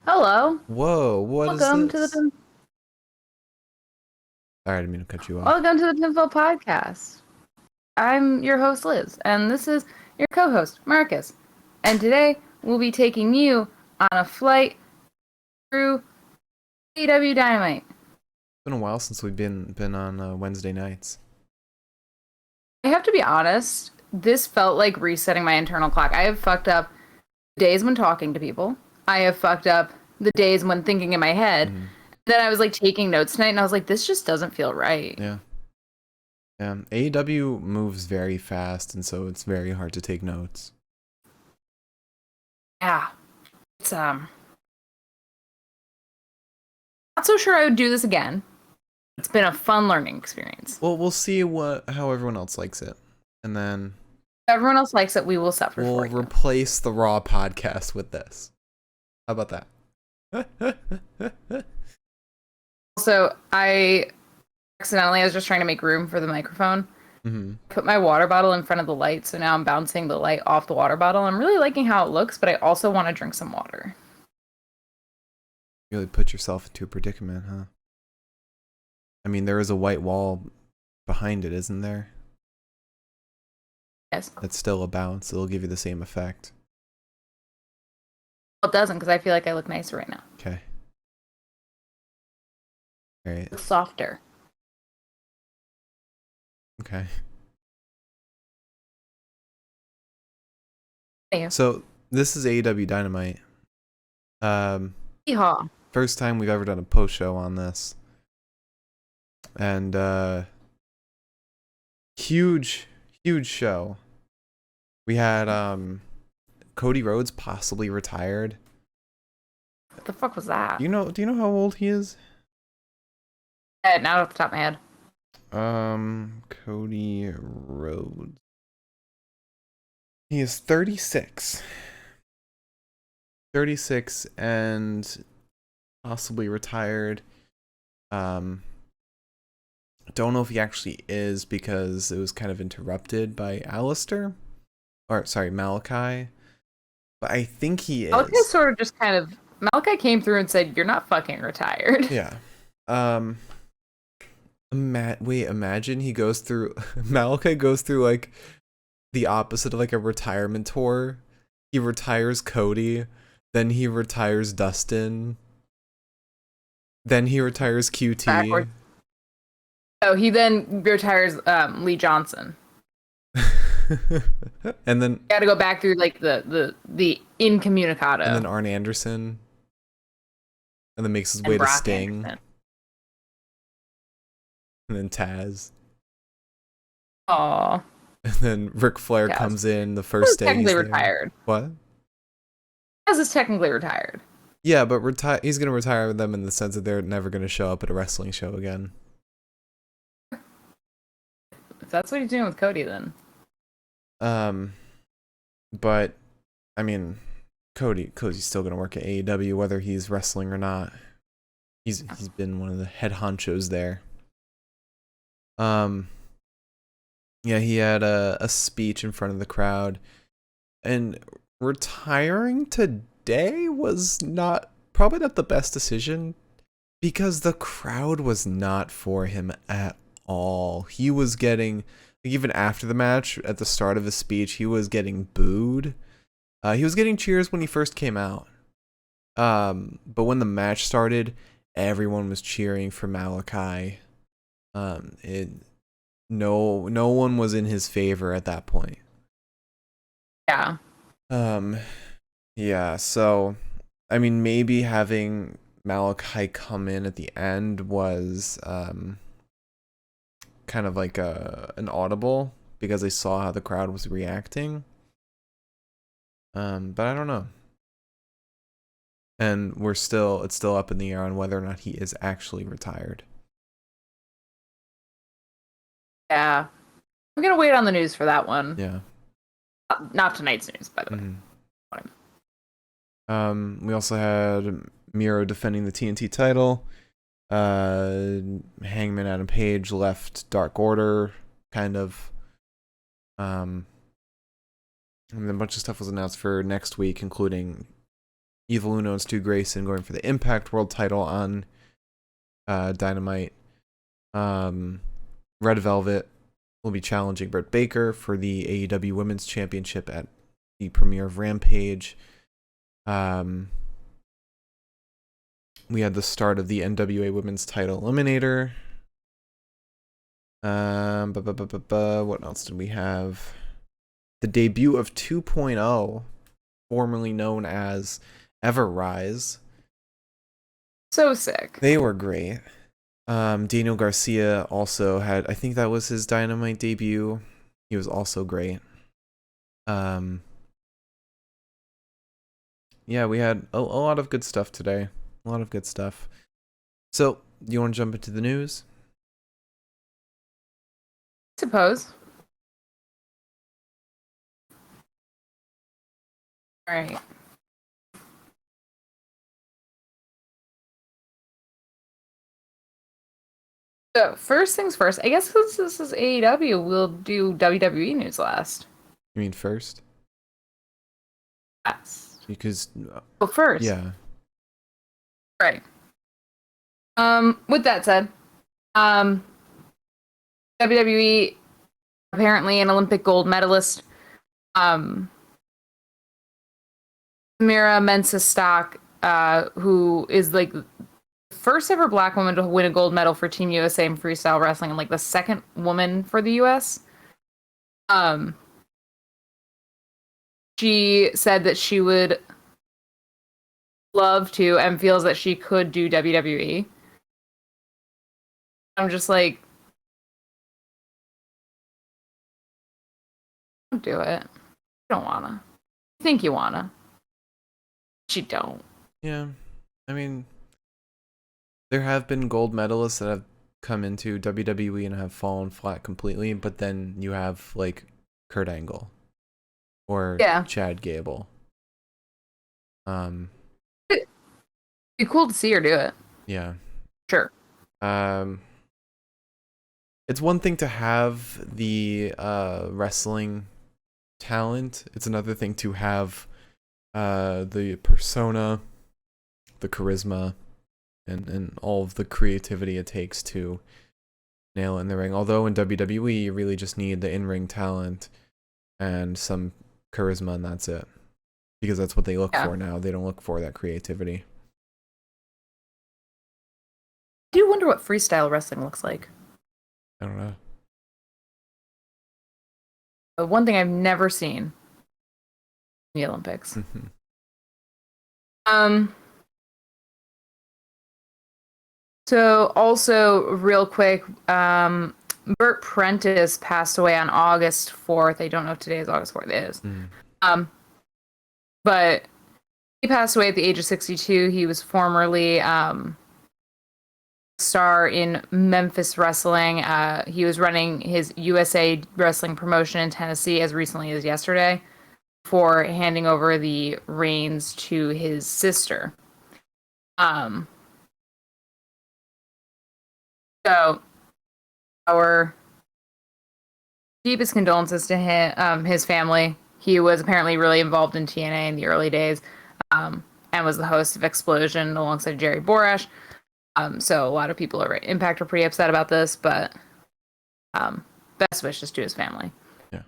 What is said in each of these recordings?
Hello. Whoa, what is Welcome to the this? Sorry, I didn't mean to cut you off. Welcome to the Pinfall Podcast. I'm your host Liz, and this is your co-host Marcus. And today we'll be taking you on a flight through AEW Dynamite. It's been a while since we've been on Wednesday nights. I have to be honest, this felt like resetting my internal clock. I have fucked up days when talking to people. I have fucked up the days when thinking in my head. Mhm. Then I was like taking notes tonight, and I was like, this just doesn't feel right. Yeah. Yeah. AEW moves very fast, and so it's very hard to take notes. Yeah, it's not so sure I would do this again. It's been a fun learning experience. Well, we'll see how everyone else likes it, and then If everyone else likes it, we will suffer we'll for you. replace the Raw podcast with this. How about that? Also, I was just trying to make room for the microphone. hmm Put my water bottle in front of the light, so now I'm bouncing the light off the water bottle. I'm really liking how it looks, but I also want to drink some water. Really put yourself into a predicament, huh? I mean, there is a white wall behind it, isn't there? Yes. That's still a bounce. It'll give you the same effect. Well, it doesn't, because I feel like I look nicer right now. Okay. All right. It's softer. Okay. Thank So this is AEW Dynamite. Um, you. Yeehaw. First time we've ever done a post show on this, and huge show. We had Cody Rhodes possibly retired. What the fuck was that? Do you know how old he is? Not off the top of my head. Cody Rhodes. He is 36. 36 and possibly retired. Don't know if he actually is because it was kind of interrupted by Malachi. But I think he Malachi is. sort of just kind of Malachi came through and said, "You're not fucking retired." Yeah. Um imagine he goes through Malachi goes through like the opposite of like a retirement tour. He retires Cody, then he retires Dustin, then he retires QT. Backwards. Oh, he then retires Lee Johnson. And then Got to go back through like the incommunicado. and then Arn Anderson, and then makes his and way to Brock Sting, Anderson. and then Taz, Aw. and then Ric Flair Taz. comes in the Taz first is day he's technically there. retired. What? Taz is technically retired. Yeah, but he's gonna retire them in the sense that they're never gonna show up at a wrestling show again. If that's what he's doing with Cody, then. But I mean, Cody's still gonna work at AEW whether he's wrestling or not. He's been one of the head honchos there. Yeah, he had a speech in front of the crowd, and retiring today was probably not the best decision because the crowd was not for him at all. He was getting, even after the match, at the start of his speech, he was getting booed. He was getting cheers when he first came out. But when the match started, everyone was cheering for Malachi. No one was in his favor at that point. Yeah. Yeah, so I mean maybe having Malachi come in at the end was kind of like an audible because they saw how the crowd was reacting. But I don't know. And it's still up in the air on whether or not he is actually retired. Yeah. I'm gonna wait on the news for that one. Yeah. Not tonight's news, by the way. We also had Miro defending the TNT title. Hangman Adam Page left Dark Order, kind of. And then a bunch of stuff was announced for next week, including Evil Uno and Stu Grayson going for the Impact World title on Dynamite. Red Velvet will be challenging Britt Baker for the AEW Women's Championship at the premiere of Rampage. We had the start of the NWA Women's Title Eliminator. What else did we have? The debut of 2.0, formerly known as Everrise. So sick. They were great. Daniel Garcia also had, I think that was his Dynamite debut. He was also great. Yeah, we had a lot of good stuff today. A lot of good stuff. So, do you want to jump into the news? Suppose. All right. So first things first, I guess since this is AEW, we'll do WWE news last. You mean first? Yes. Because Well, first. yeah. Right. With that said, WWE apparently an Olympic gold medalist. Mira Mensa Stock, who is like the first ever black woman to win a gold medal for Team USA in freestyle wrestling, and like the second woman for the US. She said that she would love to and feels that she could do WWE. I'm just like, don't do it. You don't wanna. You think you wanna. But you don't. Yeah. I mean, there have been gold medalists that have come into WWE and have fallen flat completely, but then you have like Kurt Angle or Chad Gable. It'd be cool to see her do it. Yeah. Sure. It's one thing to have the wrestling talent. It's another thing to have the persona, the charisma, and all of the creativity it takes to nail it in the ring. Although in WWE, you really just need the in-ring talent and some charisma, and that's it. Because that's what they look for now. They don't look for that creativity. I do wonder what freestyle wrestling looks like. I don't know. But one thing I've never seen in the Olympics. So also real quick, Burt Prentice passed away on August 4th. I don't know if today is August 4th. It is. But he passed away at the age of 62. He was formerly star in Memphis Wrestling. He was running his USA Wrestling promotion in Tennessee as recently as yesterday before handing over the reins to his sister. So our deepest condolences to him, his family. He was apparently really involved in TNA in the early days, and was the host of Explosion alongside Jerry Borash. So a lot of people at Impact are pretty upset about this, but best wishes to his family. Yeah,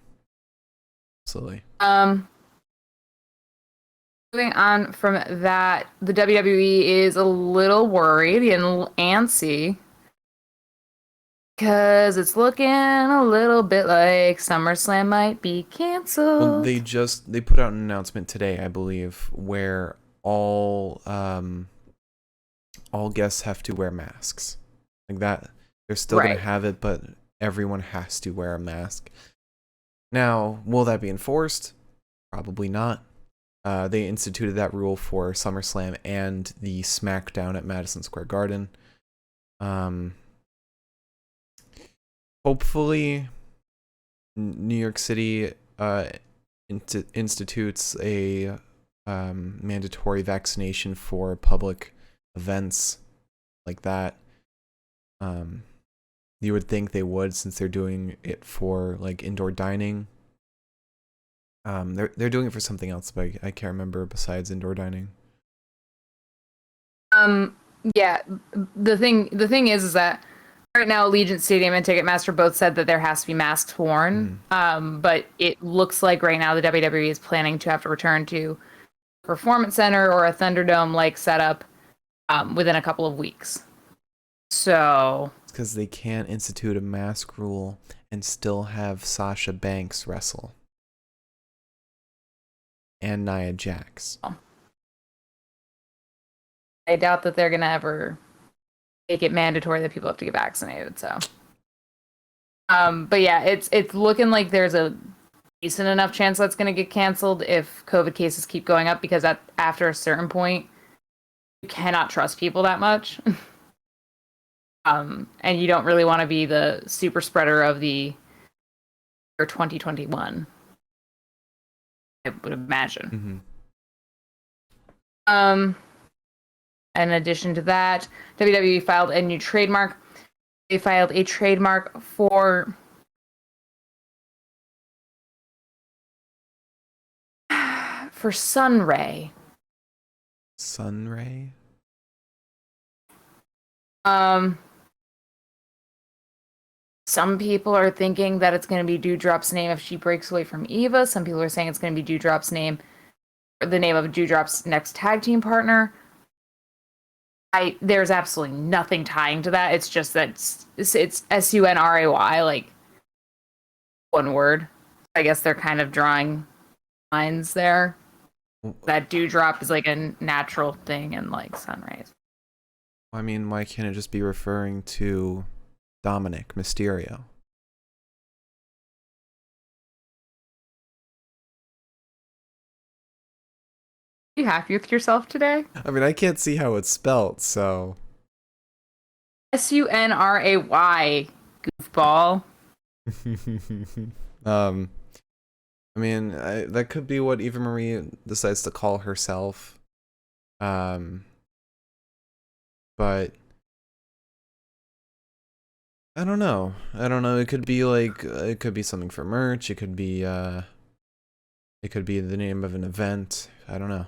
absolutely. Moving on from that, the WWE is a little worried and antsy because it's looking a little bit like SummerSlam might be canceled. Well, they put out an announcement today, I believe, where all guests have to wear masks. Like that, they're still going to have it, but everyone has to wear a mask. Now, will that be enforced? Probably not. They instituted that rule for SummerSlam and the SmackDown at Madison Square Garden. Hopefully, New York City institutes a mandatory vaccination for public events like that. You would think they would, since they're doing it for like indoor dining. They're doing it for something else, but I can't remember besides indoor dining. Um, yeah, the thing is that right now Allegiant Stadium and Ticketmaster both said that there has to be masks worn. Mm. But it looks like right now the WWE is planning to have to return to a Performance Center or a Thunderdome like setup within a couple of weeks. So It's because they can't institute a mask rule and still have Sasha Banks wrestle. And Nia Jax. I doubt that they're gonna ever make it mandatory that people have to get vaccinated. So, but yeah, it's looking like there's a decent enough chance that's gonna get canceled if COVID cases keep going up because after a certain point, you cannot trust people that much. And you don't really want to be the super spreader of the year 2021. I would imagine. Mm-hmm. In addition to that, WWE filed a new trademark. They filed a trademark for Sunray. Sunray? Some people are thinking that it's going to be Dewdrop's name if she breaks away from Eva. Some people are saying it's going to be Dewdrop's name, or the name of Dewdrop's next tag team partner. There's absolutely nothing tying to that. It's just that it's Sunray, like one word. I guess they're kind of drawing lines there. That Dewdrop is like a natural thing and like sunrise. I mean, why can't it just be referring to Dominic Mysterio? You happy with yourself today? I mean, I can't see how it's spelt, so. Sunray, goofball. I mean, that could be what Eva Marie decides to call herself. But I don't know. It could be like it could be something for merch. It could be the name of an event. I don't know.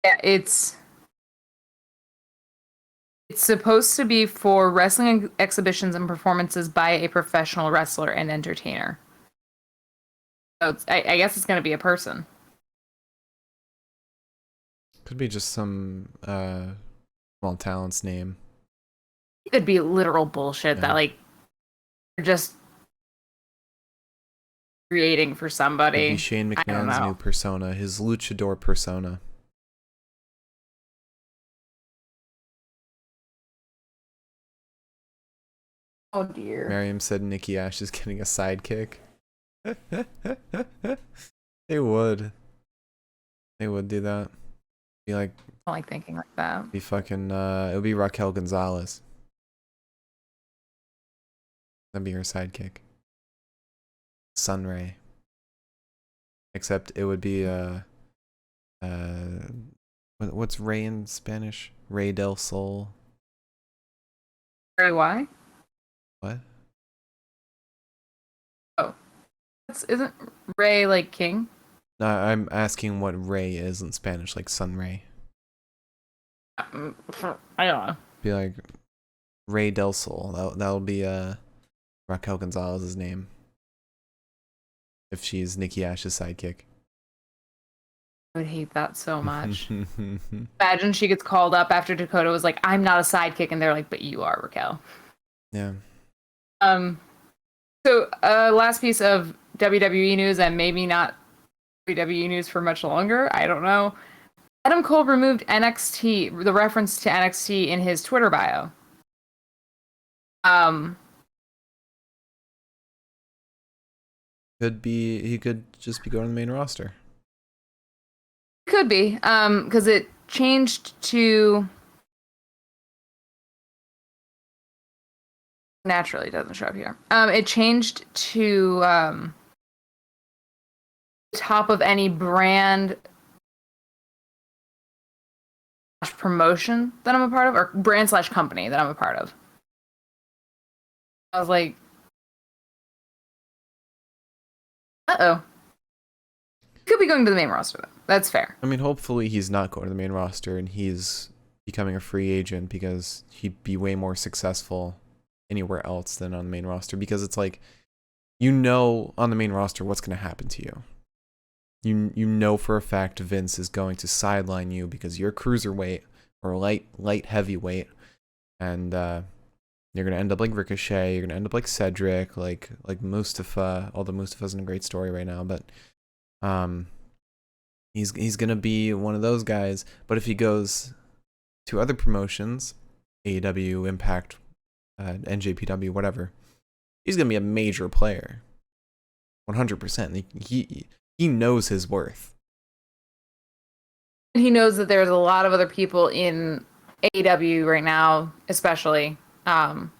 Yeah, it's supposed to be for wrestling exhibitions and performances by a professional wrestler and entertainer. So I guess it's going to be a person. Could be just some small talent's name. It could be literal bullshit that like you're just creating for somebody. Could be Shane McMahon's new persona, his luchador persona. Oh dear. Miriam said Nikki Ash is getting a sidekick. They would. They would do that. Be like. I don't like thinking like that. Be fucking. It would be Raquel Gonzalez. That'd be her sidekick. Sunray. Except it would be what's Ray in Spanish? Rey del Sol. Ray why? What? Oh. Isn't Ray like king? No, I'm asking what Ray is in Spanish, like Sun Ray. I don't know. Be like Rey del Sol. That'll be Raquel Gonzalez's name. If she's Nikki Ash's sidekick. I would hate that so much. Imagine she gets called up after Dakota was like, I'm not a sidekick, and they're like, but you are, Raquel. Yeah. So last piece of WWE news, and maybe not WWE news for much longer. I don't know. Adam Cole removed NXT, the reference to NXT in his Twitter bio. He could just be going to the main roster. Could be, because it changed to. Naturally, it doesn't show up here. It changed to top of any brand promotion that I'm a part of, or brand / company that I'm a part of. I was like, uh-oh. be going to the main roster, though. That's fair. I mean, hopefully he's not going to the main roster and he's becoming a free agent because he'd be way more successful anywhere else than on the main roster, because it's like, you know, on the main roster what's going to happen to you. You know for a fact Vince is going to sideline you because you're cruiserweight or light heavyweight, and you're gonna end up like Ricochet. You're gonna end up like Cedric, like Mustafa. Although Mustafa's in a great story right now, but he's gonna be one of those guys. But if he goes to other promotions, AEW, Impact, NJPW, whatever, he's gonna be a major player. 100%. He knows his worth. He knows that there's a lot of other people in AEW right now, especially, that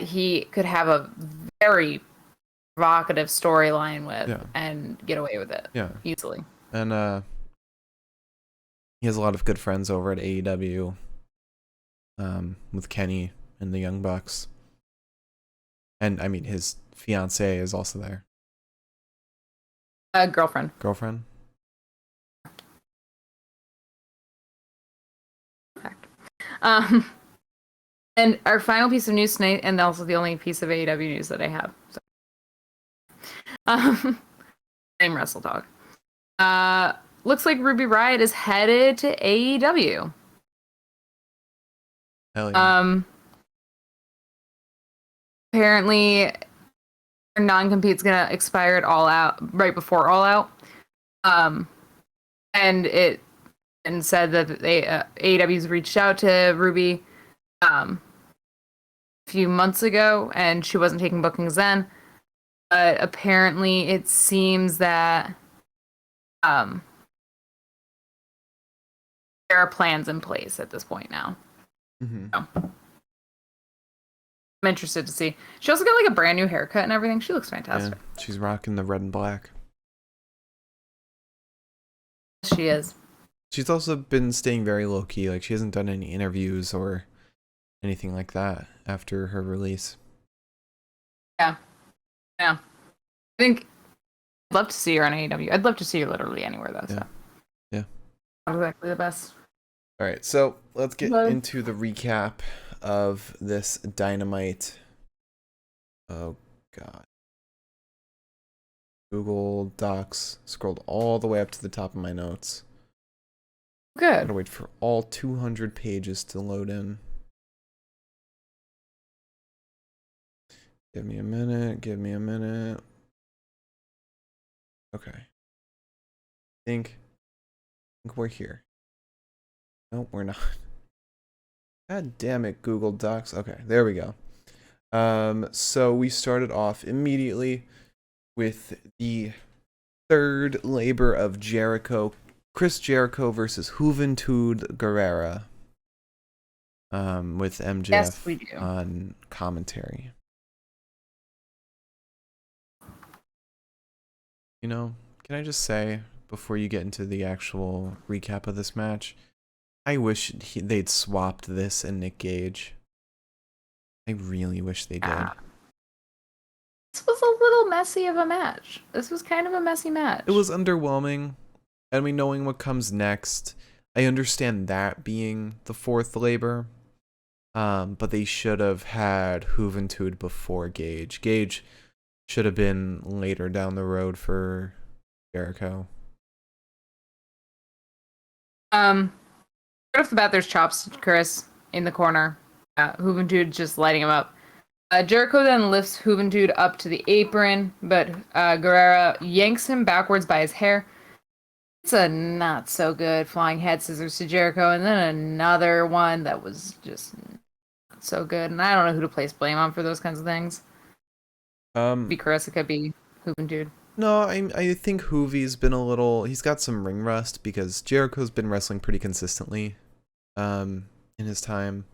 he could have a very provocative storyline with and get away with it easily. And he has a lot of good friends over at AEW, with Kenny and the Young Bucks. And, I mean, his fiancée is also there. Girlfriend. And our final piece of news tonight, and also the only piece of AEW news that I have. So. Same Wrestle Talk. Looks like Ruby Riott is headed to AEW. Hell yeah. Apparently, her non-compete's gonna expire at All Out right before All Out. And it said that AEW's reached out to Ruby a few months ago, and she wasn't taking bookings then. But apparently, it seems that there are plans in place at this point now. Mm-hmm. So, I'm interested to see. She also got like a brand new haircut and everything. She looks fantastic. Yeah, she's rocking the red and black. She is. She's also been staying very low-key. Like, she hasn't done any interviews or anything like that after her release. Yeah. I think I'd love to see her on AEW. I'd love to see her literally anywhere, though. So. Yeah. Not exactly the best. All right, so let's get into the recap of this Dynamite. Oh, God. Google Docs scrolled all the way up to the top of my notes. Good. Gotta wait for all 200 pages to load in. Give me a minute. Okay. I think we're here. No, we're not. God damn it, Google Docs. Okay, there we go. So we started off immediately with the third labor of Jericho. Chris Jericho versus Juventud Guerrera. With MJF yes, we do. on commentary. You know, can I just say, before you get into the actual recap of this match, I wish they'd swapped this and Nick Gage. I really wish they did. This was a little messy of a match. This was kind of a messy match. It was underwhelming. I mean, knowing what comes next, I understand that being the fourth labor. But they should have had Juventud before Gage. Gage should have been later down the road for Jericho. Right off the bat, there's chops, Chris, in the corner. Juventud just lighting him up. Jericho then lifts Juventud up to the apron, but Guerrera yanks him backwards by his hair. It's a not so good flying head scissors to Jericho, and then another one that was just not so good. And I don't know who to place blame on for those kinds of things. Could be Chris, it could be Juventud. No, I think Hoovey'S been a little. He's got some ring rust because Jericho's been wrestling pretty consistently, in his time.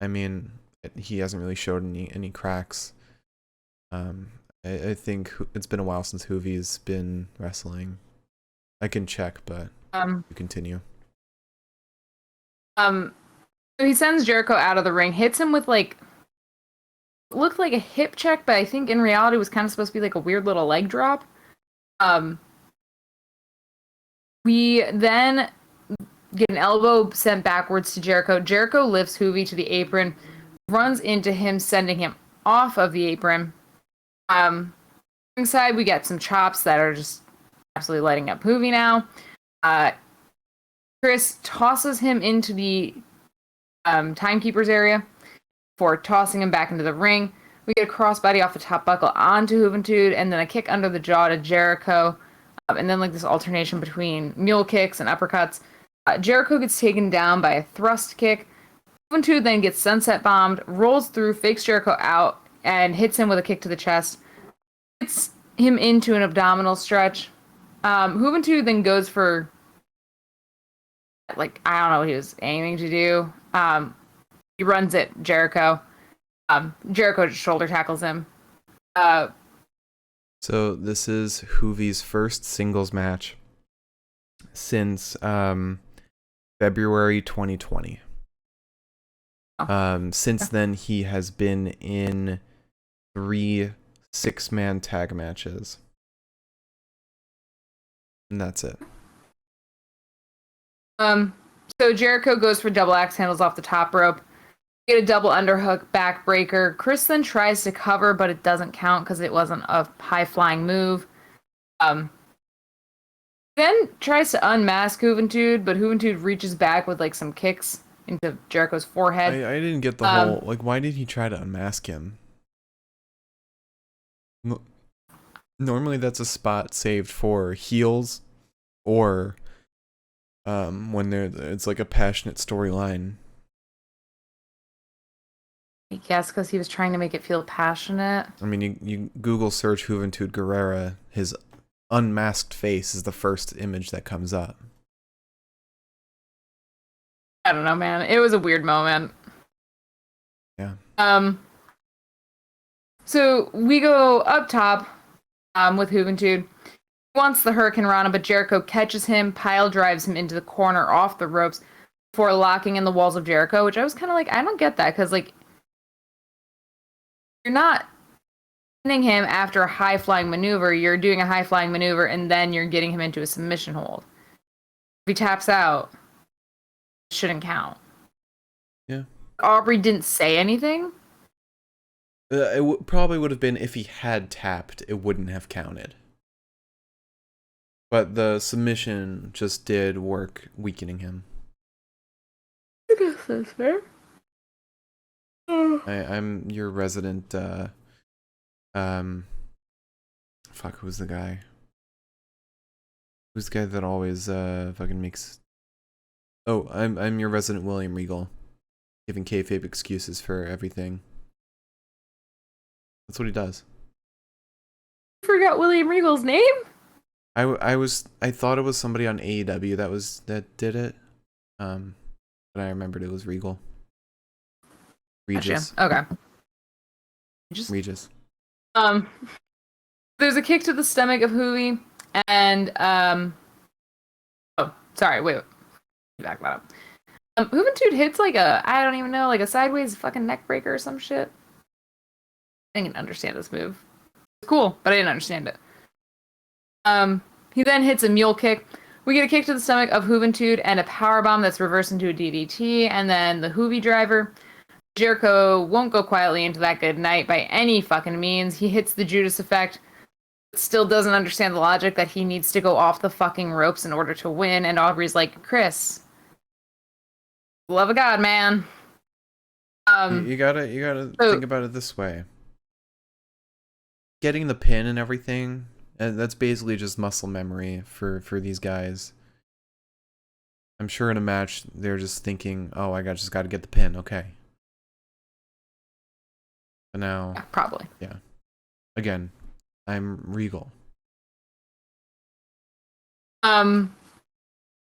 I mean, he hasn't really showed any cracks. I think it's been a while since Hoovey'S been wrestling. I can check, but you continue. So he sends Jericho out of the ring, hits him with looked like a hip check, but I think in reality was kind of supposed to be like a weird little leg drop. Um, we then get an elbow sent backwards to Jericho. Jericho lifts Hoovy to the apron, runs into him, sending him off of the apron. Inside, we get some chops that are just absolutely lighting up Hoovy now. Chris tosses him into the timekeeper's area for tossing him back into the ring. We get a crossbody off the top buckle onto Juventud, and then a kick under the jaw to Jericho, and then like this alternation between mule kicks and uppercuts. Jericho gets taken down by a thrust kick. Juventud then gets sunset bombed, rolls through, fakes Jericho out, and hits him with a kick to the chest. Hits him into an abdominal stretch. Juventud then goes for, like, I don't know what he was aiming to do. He runs at Jericho. Jericho just shoulder tackles him. So this is Hoovey's first singles match since February 2020. Since then, he has been in 3 6-man tag matches. And that's it. So Jericho goes for double axe handles off the top rope. Get a double underhook backbreaker. Chris then tries to cover, but it doesn't count because it wasn't a high-flying move. Then tries to unmask Juventud, but Juventud reaches back with like some kicks into Jericho's forehead. I didn't get the whole, like, why did he try to unmask him? Normally that's a spot saved for heels or when it's like a passionate storyline. I guess because he was trying to make it feel passionate. I mean, you Google search Juventud Guerrera, his unmasked face is the first image that comes up. I don't know, man. It was a weird moment. Yeah. So we go up top with Juventud. He wants the Hurricane Rana, but Jericho catches him, pile drives him into the corner off the ropes before locking in the walls of Jericho, which I was kind of like, I don't get that, because, like, you're not pinning him after a high-flying maneuver. You're doing a high-flying maneuver, and then you're getting him into a submission hold. If he taps out, it shouldn't count. Yeah. Aubrey didn't say anything. It probably would have been if he had tapped, it wouldn't have counted. But the submission just did work, weakening him. I guess that's fair. I'm your resident, fuck, who's the guy? Who's the guy that always, fucking makes... Oh, I'm your resident William Regal. Giving kayfabe excuses for everything. That's what he does. I forgot William Regal's name? I thought it was somebody on AEW that did it. But I remembered it was Regal. Regis. Gotcha. Okay. Regis. There's a kick to the stomach of Hoovy, and oh, sorry, wait. Back that up. Juventud hits like a, I don't even know, like a sideways fucking neck breaker or some shit. I didn't understand this move. It's cool, but I didn't understand it. He then hits a mule kick. We get a kick to the stomach of Juventud and a powerbomb that's reversed into a DDT, and then the Hoovy driver. Jericho won't go quietly into that good night by any fucking means. He hits the Judas effect, but still doesn't understand the logic that he needs to go off the fucking ropes in order to win, and Aubrey's like, Chris, love of God, man. You gotta think about it this way. Getting the pin and everything, and that's basically just muscle memory for these guys. I'm sure in a match they're just thinking, oh, I just gotta get the pin, okay. But now, Yeah, probably. Yeah. Again, I'm Regal.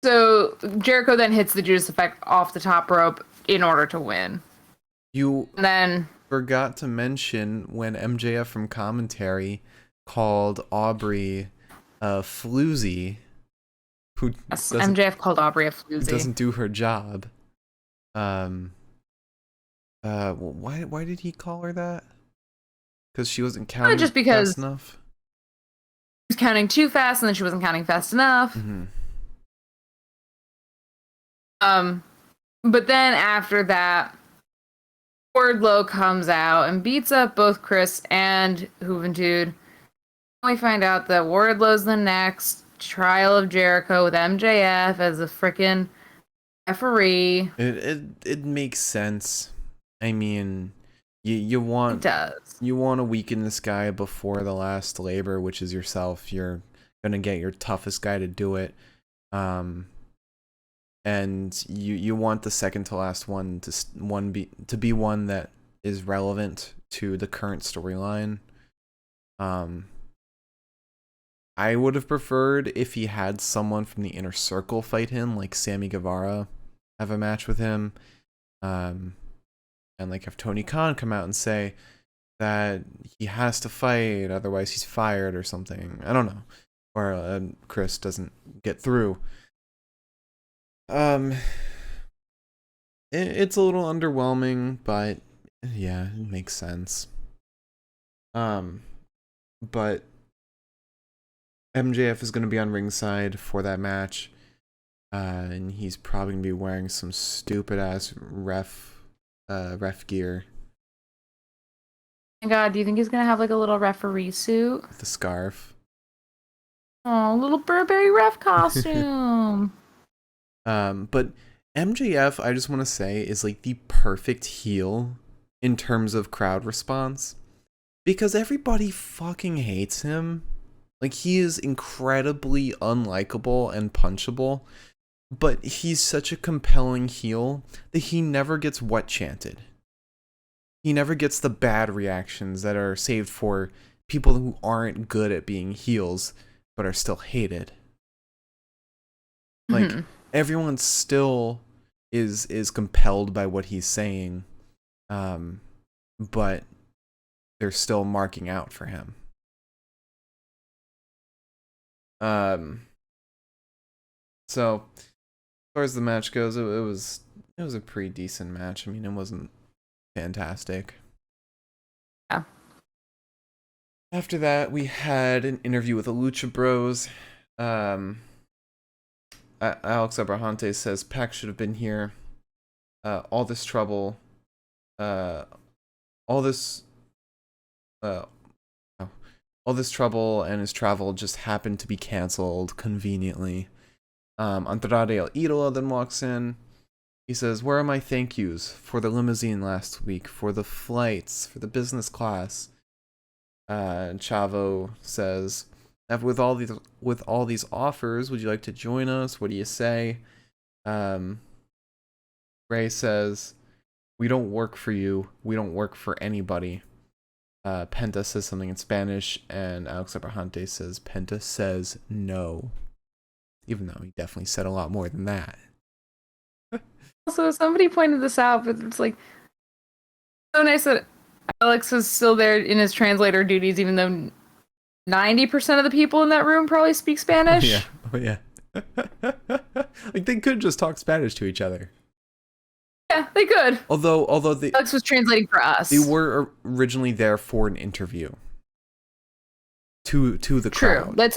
So Jericho then hits the Judas effect off the top rope in order to win. You And then forgot to mention when MJF from commentary called Aubrey a floozy, who MJF called Aubrey a floozy. doesn't do her job. Why did he call her that? Because she wasn't counting just because fast enough. He was counting too fast, and then she wasn't counting fast enough. Mm-hmm. But then after that, Wardlow comes out and beats up both Chris and Juventud. We find out that Wardlow's the next trial of Jericho with MJF as a freaking referee. It makes sense. I mean, you It want does. you want to weaken this guy before the last labor, which is yourself. You're gonna get your toughest guy to do it. And you want the second to last one to be one that is relevant to the current storyline. I would have preferred if he had someone from the inner circle fight him, like Sammy Guevara, have a match with him, and like have Tony Khan come out and say that he has to fight, otherwise he's fired or something. I don't know, or Chris doesn't get through. It's a little underwhelming, but yeah, it makes sense. But MJF is going to be on ringside for that match, and he's probably going to be wearing some stupid ass ref gear. Oh my God, do you think he's gonna have like a little referee suit? With the scarf. Oh, little Burberry ref costume. But MJF, I just want to say, is like the perfect heel in terms of crowd response, because everybody fucking hates him. Like, he is incredibly unlikable and punchable, but he's such a compelling heel that he never gets what chanted. He never gets the bad reactions that are saved for people who aren't good at being heels but are still hated. Like, everyone still is compelled by what he's saying, but they're still marking out for him. So as far as the match goes, it was a pretty decent match. I mean, it wasn't fantastic. Yeah. After that, we had an interview with the Lucha Bros. Alex Abrahante says Pac should have been here. All this trouble, all this trouble and his travel just happened to be canceled conveniently. Andrade El Idolo then walks in. He says, "Where are my thank yous for the limousine last week, for the flights, for the business class?" And Chavo says, with all these offers, would you like to join us? What do you say?" Ray says, "We don't work for you. We don't work for anybody." Penta says something in Spanish, and Alex Abrahante says, "Penta says no." Even though he definitely said a lot more than that. Also, somebody pointed this out, but it's like so nice that Alex was still there in his translator duties, even though 90% of the people in that room probably speak Spanish. Oh yeah. Like, they could just talk Spanish to each other. Yeah, they could. Although Alex was translating for us. They were originally there for an interview. To the crowd. True. That's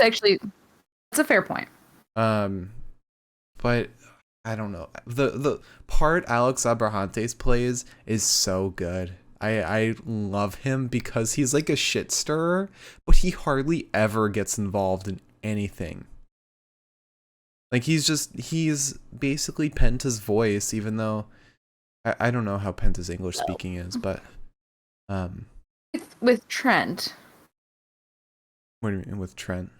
a fair point. But I don't know. The part Alex Abrahantes plays is so good. I love him because he's like a shit stirrer, but he hardly ever gets involved in anything. Like, he's basically Penta's voice, even though I don't know how Penta's English speaking is, but with Trent. What do you mean with Trent?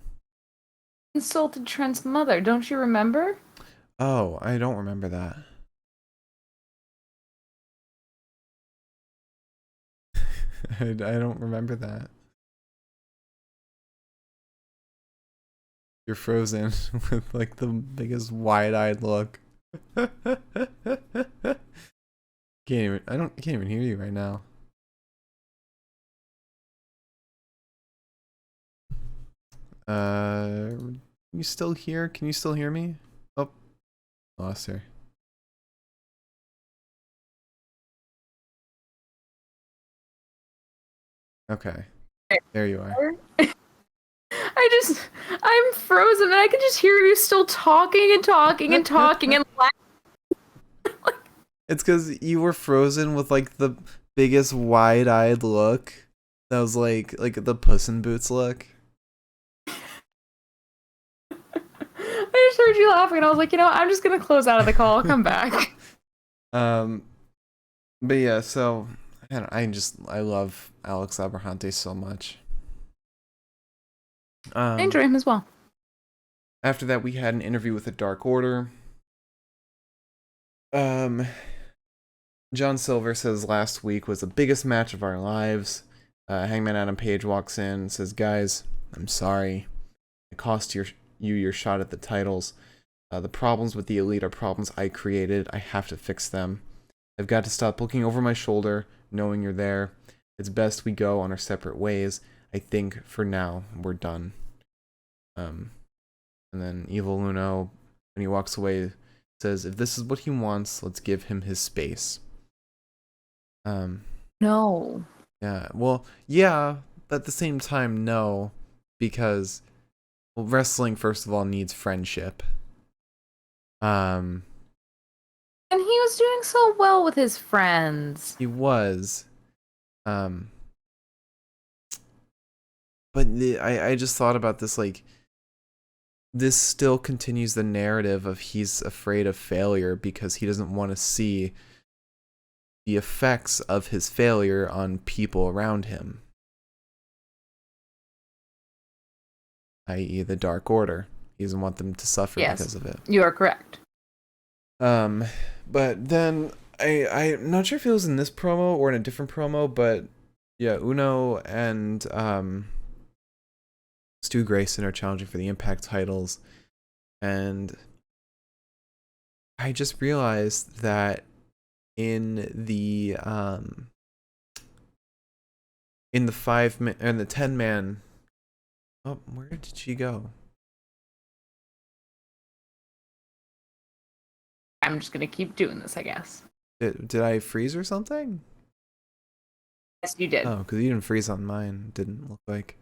Insulted Trent's mother, don't you remember? Oh, I don't remember that. I don't remember that. You're frozen with like the biggest wide-eyed look. I can't even hear you right now. You still here? Can you still hear me? Oh, lost her. Okay, there you are. I I'm frozen and I can just hear you still talking and talking and talking and laughing. It's because you were frozen with like the biggest wide-eyed look. That was like the Puss in Boots look. I just heard you laughing and I was like, I'm just gonna close out of the call. I'll come back. But yeah, so I love Alex Abrahante so much. I enjoy him as well. After that, we had an interview with the Dark Order. John Silver says last week was the biggest match of our lives. Hangman Adam Page walks in and says, "Guys, I'm sorry. It cost you your shot at the titles. The problems with the Elite are problems I created. I have to fix them. I've got to stop looking over my shoulder, knowing you're there. It's best we go on our separate ways. I think for now we're done." And then Evil Uno, when he walks away, says, "If this is what he wants, let's give him his space." No. Yeah. Well, yeah, but at the same time, no, because wrestling first of all needs friendship. And he was doing so well with his friends. He was. But I just thought about this, like, this still continues the narrative of he's afraid of failure because he doesn't want to see the effects of his failure on people around him, i.e. the Dark Order. He doesn't want them to suffer because of it. You are correct. But then I'm not sure if it was in this promo or in a different promo, but yeah, Uno and Stu Grayson are challenging for the Impact titles, and I just realized that in the 10-man, oh, where did she go? I'm just gonna keep doing this, I guess. Did I freeze or something? Yes, you did. Oh, because you didn't freeze on mine. It didn't look like.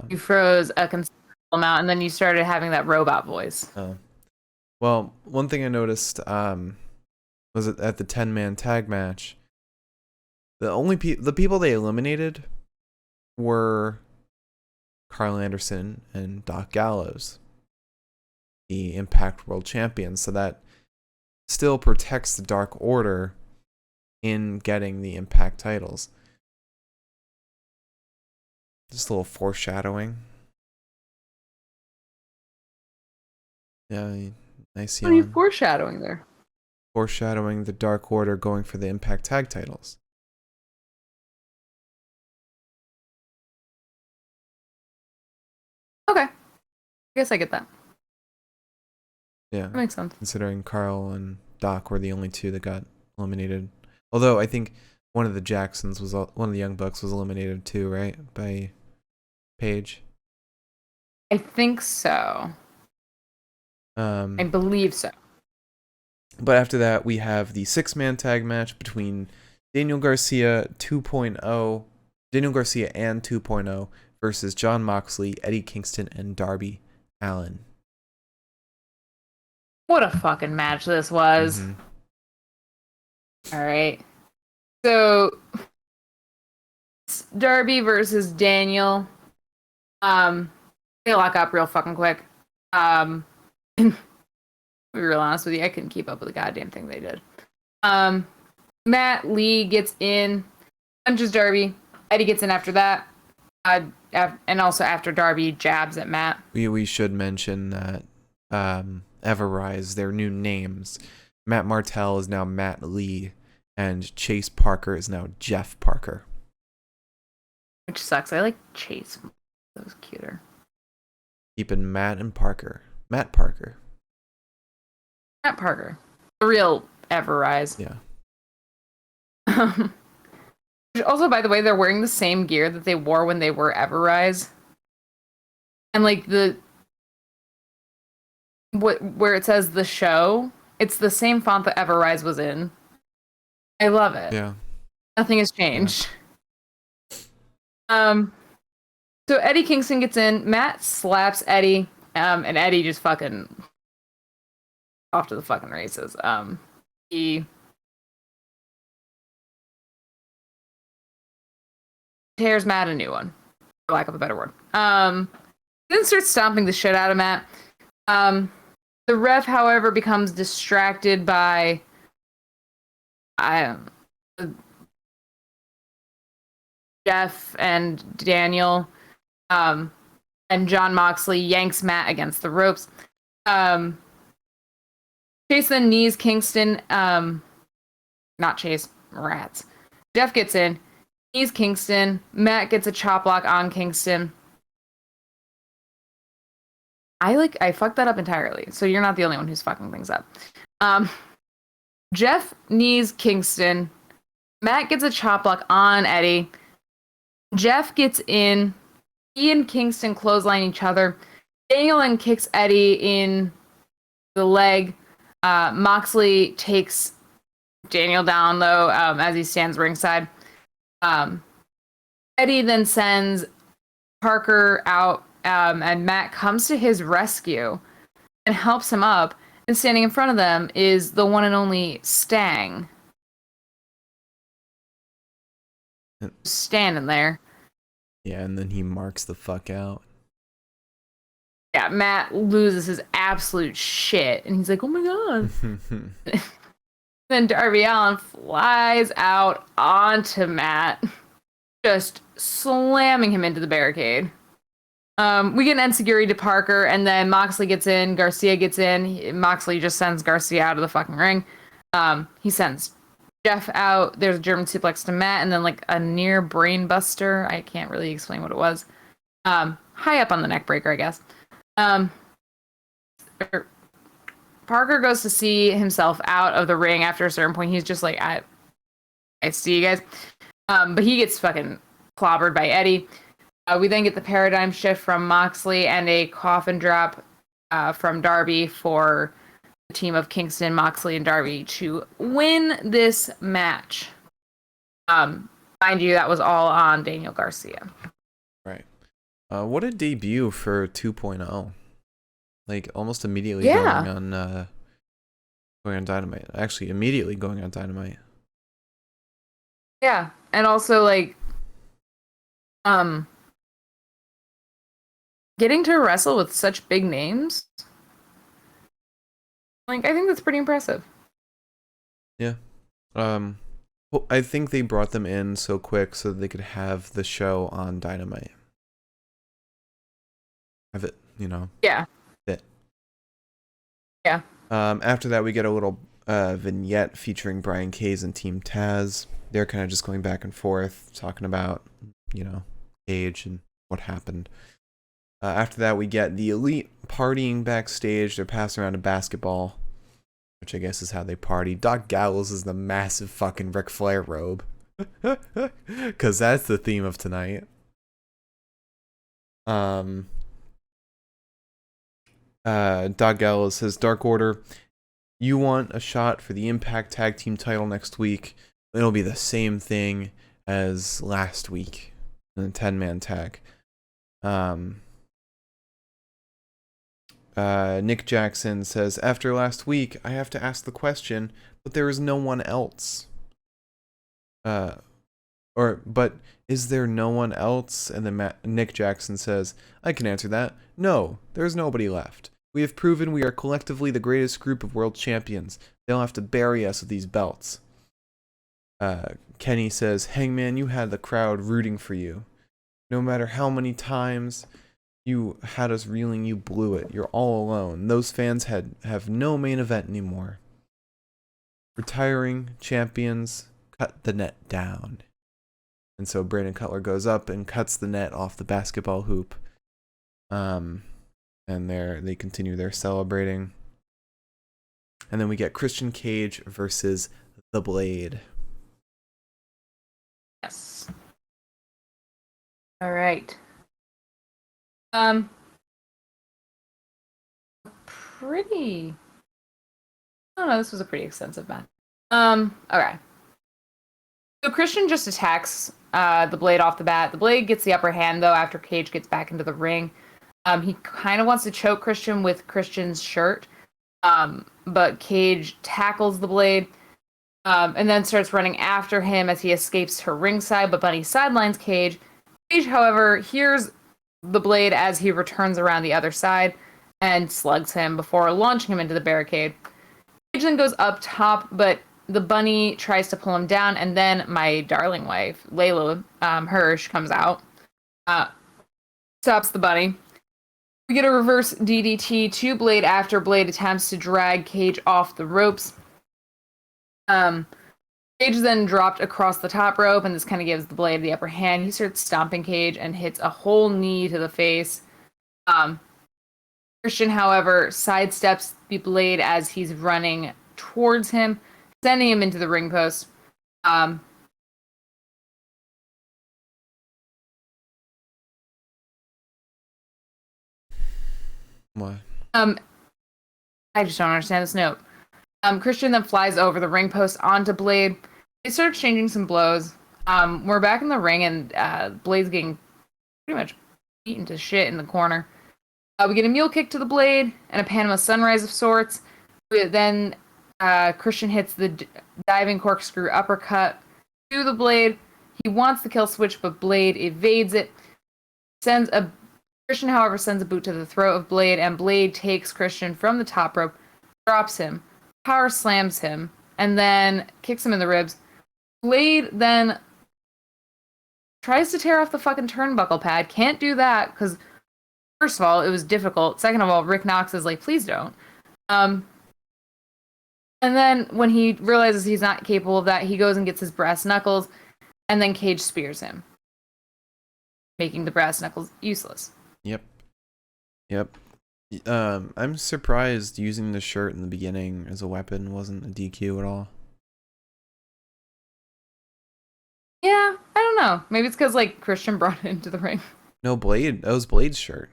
You froze a considerable amount, and then you started having that robot voice. Oh. Well, one thing I noticed was at the 10-man tag match, the people they eliminated were Carl Anderson and Doc Gallows, the Impact World Champions, so that still protects the Dark Order in getting the Impact titles. Just a little foreshadowing. Yeah, nice. What are you foreshadowing there? Foreshadowing the Dark Order going for the Impact tag titles. Okay. I guess I get that. Yeah. That makes sense. Considering Carl and Doc were the only two that got eliminated. Although I think one of the Jacksons one of the Young Bucks was eliminated too, right? By Paige. I think so. I believe so. But after that, we have the 6-man tag match between Daniel Garcia and 2.0 versus Jon Moxley, Eddie Kingston, and Darby Allin. What a fucking match this was. Mm-hmm. All right. So, Darby versus Daniel. They lock up real fucking quick. To be real honest with you, I couldn't keep up with the goddamn thing they did. Matt Lee gets in, punches Darby. Eddie gets in after that. And also after Darby jabs at Matt. We should mention that Everrise, their new names. Matt Martell is now Matt Lee, and Chase Parker is now Jeff Parker. Which sucks. I like Chase. That was cuter. Keeping Matt and Parker. Matt Parker. Matt Parker. The real Everrise. Yeah. Also, by the way, they're wearing the same gear that they wore when they were Everrise. And like where it says the show, it's the same font that Everrise was in. I love it. Yeah. Nothing has changed. Yeah. So Eddie Kingston gets in. Matt slaps Eddie, and Eddie just fucking off to the fucking races. He tears Matt a new one, for lack of a better word. Then starts stomping the shit out of Matt. The ref, however, becomes distracted by Jeff and Daniel, and John Moxley yanks Matt against the ropes. Chase then knees Kingston. Not Chase, rats. Jeff gets in, knees Kingston. Matt gets a chop block on Kingston. I fucked that up entirely, so you're not the only one who's fucking things up. Jeff knees Kingston. Matt gets a chop block on Eddie. Jeff gets in. He and Kingston clothesline each other. Daniel then kicks Eddie in the leg. Moxley takes Daniel down, though, as he stands ringside. Eddie then sends Parker out, and Matt comes to his rescue and helps him up. And standing in front of them is the one and only Stang. Standing there. Yeah, and then he marks the fuck out. Yeah, Matt loses his absolute shit, and he's like, oh my god. Then Darby Allin flies out onto Matt, just slamming him into the barricade. We get an enziguri to Parker, and then Moxley gets in, Garcia gets in. Moxley just sends Garcia out of the fucking ring. He sends Jeff out. There's a German suplex to Matt, and then like a near brain buster. I can't really explain what it was. High up on the neck breaker, I guess. Parker goes to see himself out of the ring after a certain point. He's just like, I see you guys. But he gets fucking clobbered by Eddie. We then get the paradigm shift from Moxley and a coffin drop from Darby for the team of Kingston, Moxley, and Darby to win this match. Mind you, that was all on Daniel Garcia. Right. What a debut for 2.0. Like, almost immediately going on Dynamite. Actually, immediately going on Dynamite. Yeah, and also, like, getting to wrestle with such big names, like, I think that's pretty impressive. Yeah. Well, I think they brought them in so quick so that they could have the show on Dynamite. Have it, Yeah. fit. Yeah. After that, we get a little vignette featuring Brian Cage and Team Taz. They're kind of just going back and forth, talking about, Paige and what happened. After that, we get the Elite partying backstage. They're passing around a basketball, which I guess is how they party. Doc Gallows is the massive fucking Ric Flair robe. Because that's the theme of tonight. Doc Gallows says, Dark Order, you want a shot for the Impact Tag Team title next week. It'll be the same thing as last week in the 10-man tag. Nick Jackson says, after last week, I have to ask the question, but there is no one else. But is there no one else? And then Nick Jackson says, I can answer that. No, there's nobody left. We have proven we are collectively the greatest group of world champions. They'll have to bury us with these belts. Kenny says, Hangman, you had the crowd rooting for you. No matter how many times you had us reeling, you blew it. You're all alone. Those fans have no main event anymore. Retiring champions cut the net down. And so Brandon Cutler goes up and cuts the net off the basketball hoop. And they continue their celebrating. And then we get Christian Cage versus The Blade. Yes. All right. Pretty. I don't know. This was a pretty extensive match. Okay. So Christian just attacks the Blade off the bat. The Blade gets the upper hand, though, after Cage gets back into the ring. He kind of wants to choke Christian with Christian's shirt, but Cage tackles the Blade, and then starts running after him as he escapes to ringside, but Bunny sidelines Cage. Cage, however, hears the Blade as he returns around the other side and slugs him before launching him into the barricade. Cage then goes up top, but the Bunny tries to pull him down, and then my darling wife, Layla Hirsch, comes out, stops the Bunny. We get a reverse DDT to Blade after Blade attempts to drag Cage off the ropes. Cage then dropped across the top rope, and this kind of gives the Blade the upper hand. He starts stomping Cage and hits a whole knee to the face. Christian, however, sidesteps the Blade as he's running towards him, sending him into the ring post. What? I just don't understand this note. Christian then flies over the ring post onto Blade. They start exchanging some blows. We're back in the ring, and Blade's getting pretty much beaten to shit in the corner. We get a mule kick to the Blade and a Panama Sunrise of sorts. Then Christian hits the diving corkscrew uppercut to the Blade. He wants the kill switch, but Blade evades it. Christian, however, sends a boot to the throat of Blade, and Blade takes Christian from the top rope, drops him, power slams him, and then kicks him in the ribs. Blade then tries to tear off the fucking turnbuckle pad. Can't do that, because first of all, it was difficult. Second of all, Rick Knox is like, please don't. And then when he realizes he's not capable of that, he goes and gets his brass knuckles, and then Cage spears him, making the brass knuckles useless. Yep. I'm surprised using the shirt in the beginning as a weapon wasn't a DQ at all. Yeah, I don't know. Maybe it's because, like, Christian brought it into the ring. No, Blade. That was Blade's shirt.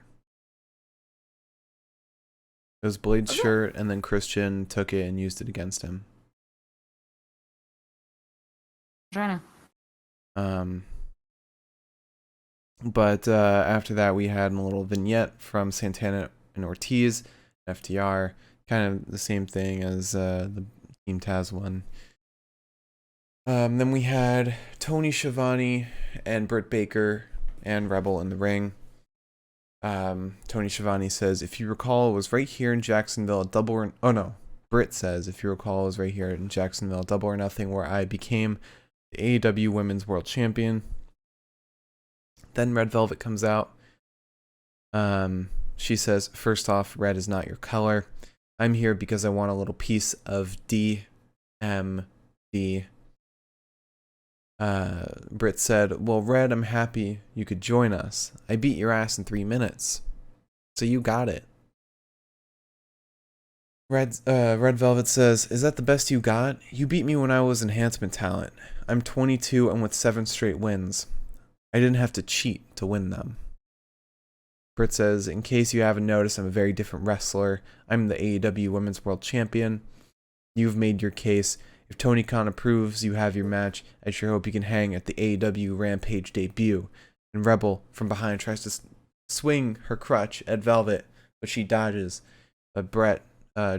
It was Blade's shirt, and then Christian took it and used it against him. I'm trying to. But after that, we had a little vignette from Santana and Ortiz, FTR, kind of the same thing as the Team Taz one. Then we had Tony Schiavone and Britt Baker and Rebel in the ring. Tony Schiavone says, if you recall, it was right here in Jacksonville, Britt says, if you recall, it was right here in Jacksonville, Double or Nothing, where I became the AEW Women's World Champion. Then Red Velvet comes out. She says, first off, red is not your color. I'm here because I want a little piece of DMD. Britt said, well, Red, I'm happy you could join us. I beat your ass in 3 minutes. So you got it. Red Velvet says, is that the best you got? You beat me when I was enhancement talent. I'm 22 and with 7 straight wins. I didn't have to cheat to win them. Britt says, in case you haven't noticed, I'm a very different wrestler. I'm the AEW Women's World Champion. You've made your case. If Tony Khan approves you have your match, I sure hope you can hang at the AEW Rampage debut. And Rebel, from behind, tries to swing her crutch at Velvet, but she dodges. But Brett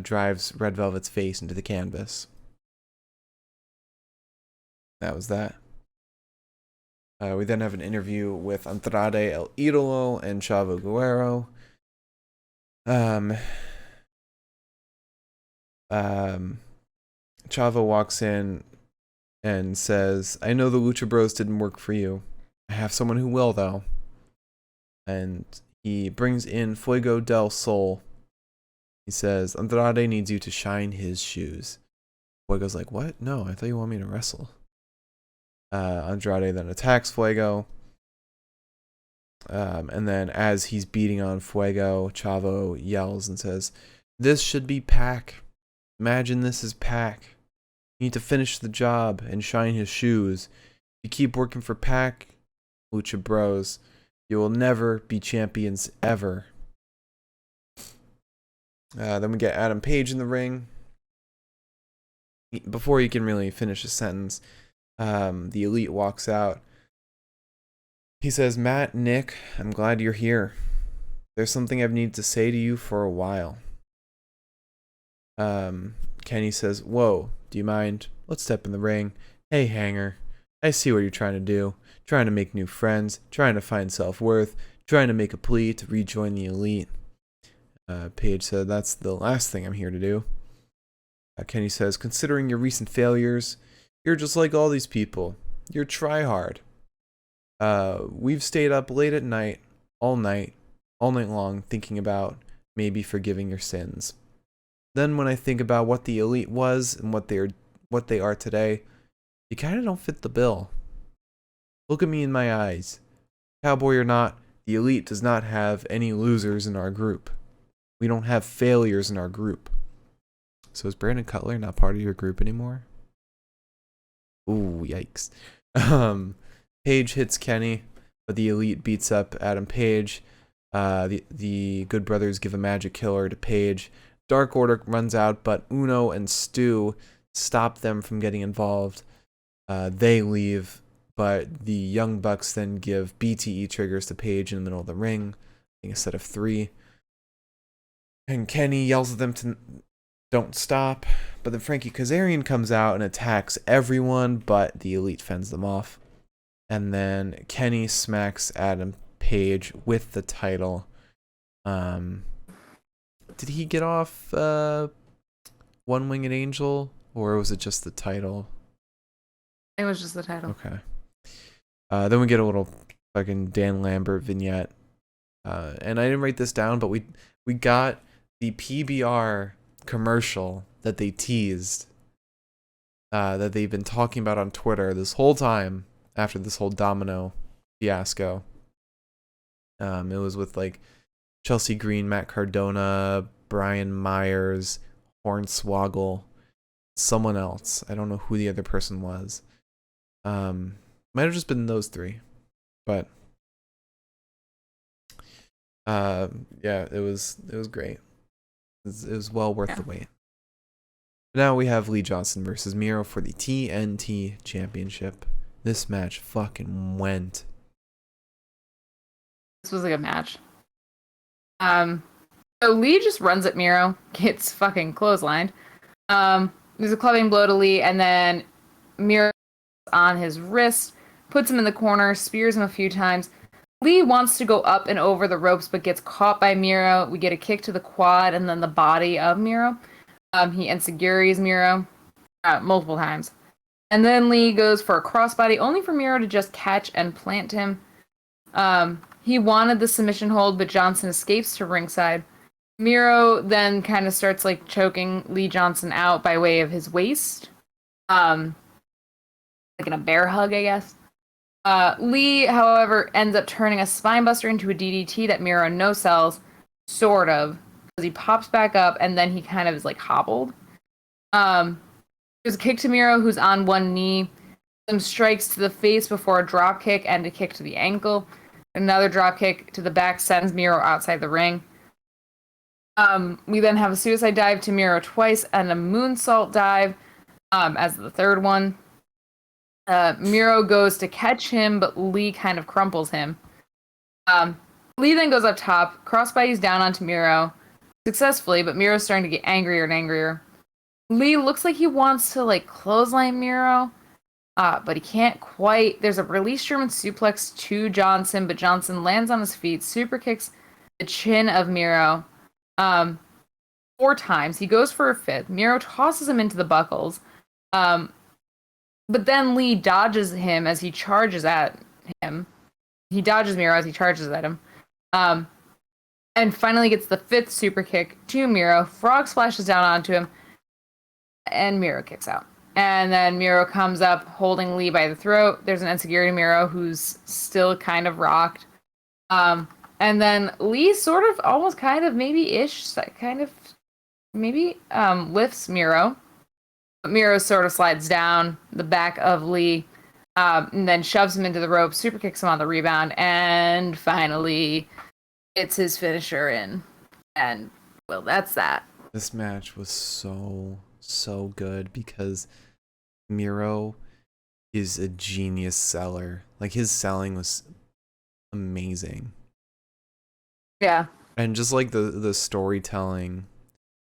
drives Red Velvet's face into the canvas. That was that. We then have an interview with Andrade El Idolo and Chavo Guerrero. Chavo walks in and says, I know the Lucha Bros didn't work for you. I have someone who will, though. And he brings in Fuego del Sol. He says, Andrade needs you to shine his shoes. Fuego's like, what? No, I thought you wanted me to wrestle. Andrade then attacks Fuego. And then as he's beating on Fuego, Chavo yells and says, this should be Pac. Imagine this is Pac. You need to finish the job and shine his shoes. If you keep working for Pac, Lucha Bros, you will never be champions ever. Then we get Adam Page in the ring. Before he can really finish his sentence, the Elite walks out. He says, Matt, Nick, I'm glad you're here. There's something I've needed to say to you for a while. Kenny says, whoa, do you mind? Let's step in the ring. Hey, Hanger, I see what you're trying to do. Trying to make new friends, trying to find self-worth, trying to make a plea to rejoin the elite. Paige said, that's the last thing I'm here to do. Kenny says, considering your recent failures, you're just like all these people. You're try-hard. We've stayed up late at night, all night long, thinking about maybe forgiving your sins. Then when I think about what the elite was and what they are today, you kind of don't fit the bill. Look at me in my eyes. Cowboy or not, the elite does not have any losers in our group. We don't have failures in our group. So is Brandon Cutler not part of your group anymore? Ooh, yikes. Paige hits Kenny, but the elite beats up Adam Page. The Good Brothers give a magic killer to Paige. Dark Order runs out, but Uno and Stu stop them from getting involved. They leave, but the Young Bucks then give BTE triggers to Paige in the middle of the ring, I think a set of 3. And Kenny yells at them to don't stop, but then Frankie Kazarian comes out and attacks everyone, but the elite fends them off. And then Kenny smacks Adam Page with the title. Did he get off One Winged Angel, or was it just the title? It was just the title. Okay. Then we get a little fucking Dan Lambert vignette. And I didn't write this down, but we got the PBR commercial that they teased, that they've been talking about on Twitter this whole time after this whole Domino fiasco. It was with like Chelsea Green, Matt Cardona, Brian Myers, Hornswoggle, someone else. I don't know who the other person was. Might have just been those 3, but yeah, it was great. It was well worth the wait. Now we have Lee Johnson versus Miro for the TNT Championship. This match fucking went. This was a good match. So Lee just runs at Miro, gets fucking clotheslined. There's a clubbing blow to Lee, and then Miro on his wrist, puts him in the corner, spears him a few times. Lee wants to go up and over the ropes, but gets caught by Miro. We get a kick to the quad and then the body of Miro. He enziguris Miro multiple times. And then Lee goes for a crossbody, only for Miro to just catch and plant him. He wanted the submission hold, but Johnson escapes to ringside. Miro then kind of starts like choking Lee Johnson out by way of his waist. Like in a bear hug, I guess. Lee, however, ends up turning a spinebuster into a DDT that Miro no-sells, sort of, because he pops back up and then he kind of is like hobbled. There's a kick to Miro, who's on one knee. Some strikes to the face before a drop kick and a kick to the ankle. Another drop kick to the back sends Miro outside the ring. We then have a suicide dive to Miro twice and a moonsault dive as the third one. Miro goes to catch him, but Lee kind of crumples him. Lee then goes up top, crossbodies down onto Miro successfully, but Miro's starting to get angrier and angrier. Lee looks like he wants to like clothesline Miro, but he can't quite. There's a release German suplex to Johnson, but Johnson lands on his feet, super kicks the chin of Miro 4 times. He goes for a 5th. Miro tosses him into the buckles. But then Lee dodges him as he charges at him. He dodges Miro as he charges at him. And finally gets the 5th super kick to Miro. Frog splashes down onto him. And Miro kicks out. And then Miro comes up holding Lee by the throat. There's an enziguri Miro who's still kind of rocked. And then Lee sort of almost kind of maybe-ish, kind of maybe lifts Miro. Miro sort of slides down the back of Lee, and then shoves him into the rope, super kicks him on the rebound, and finally gets his finisher in. And, well, that's that. This match was so good because Miro is a genius seller. Like, his selling was amazing. Yeah. And just like the storytelling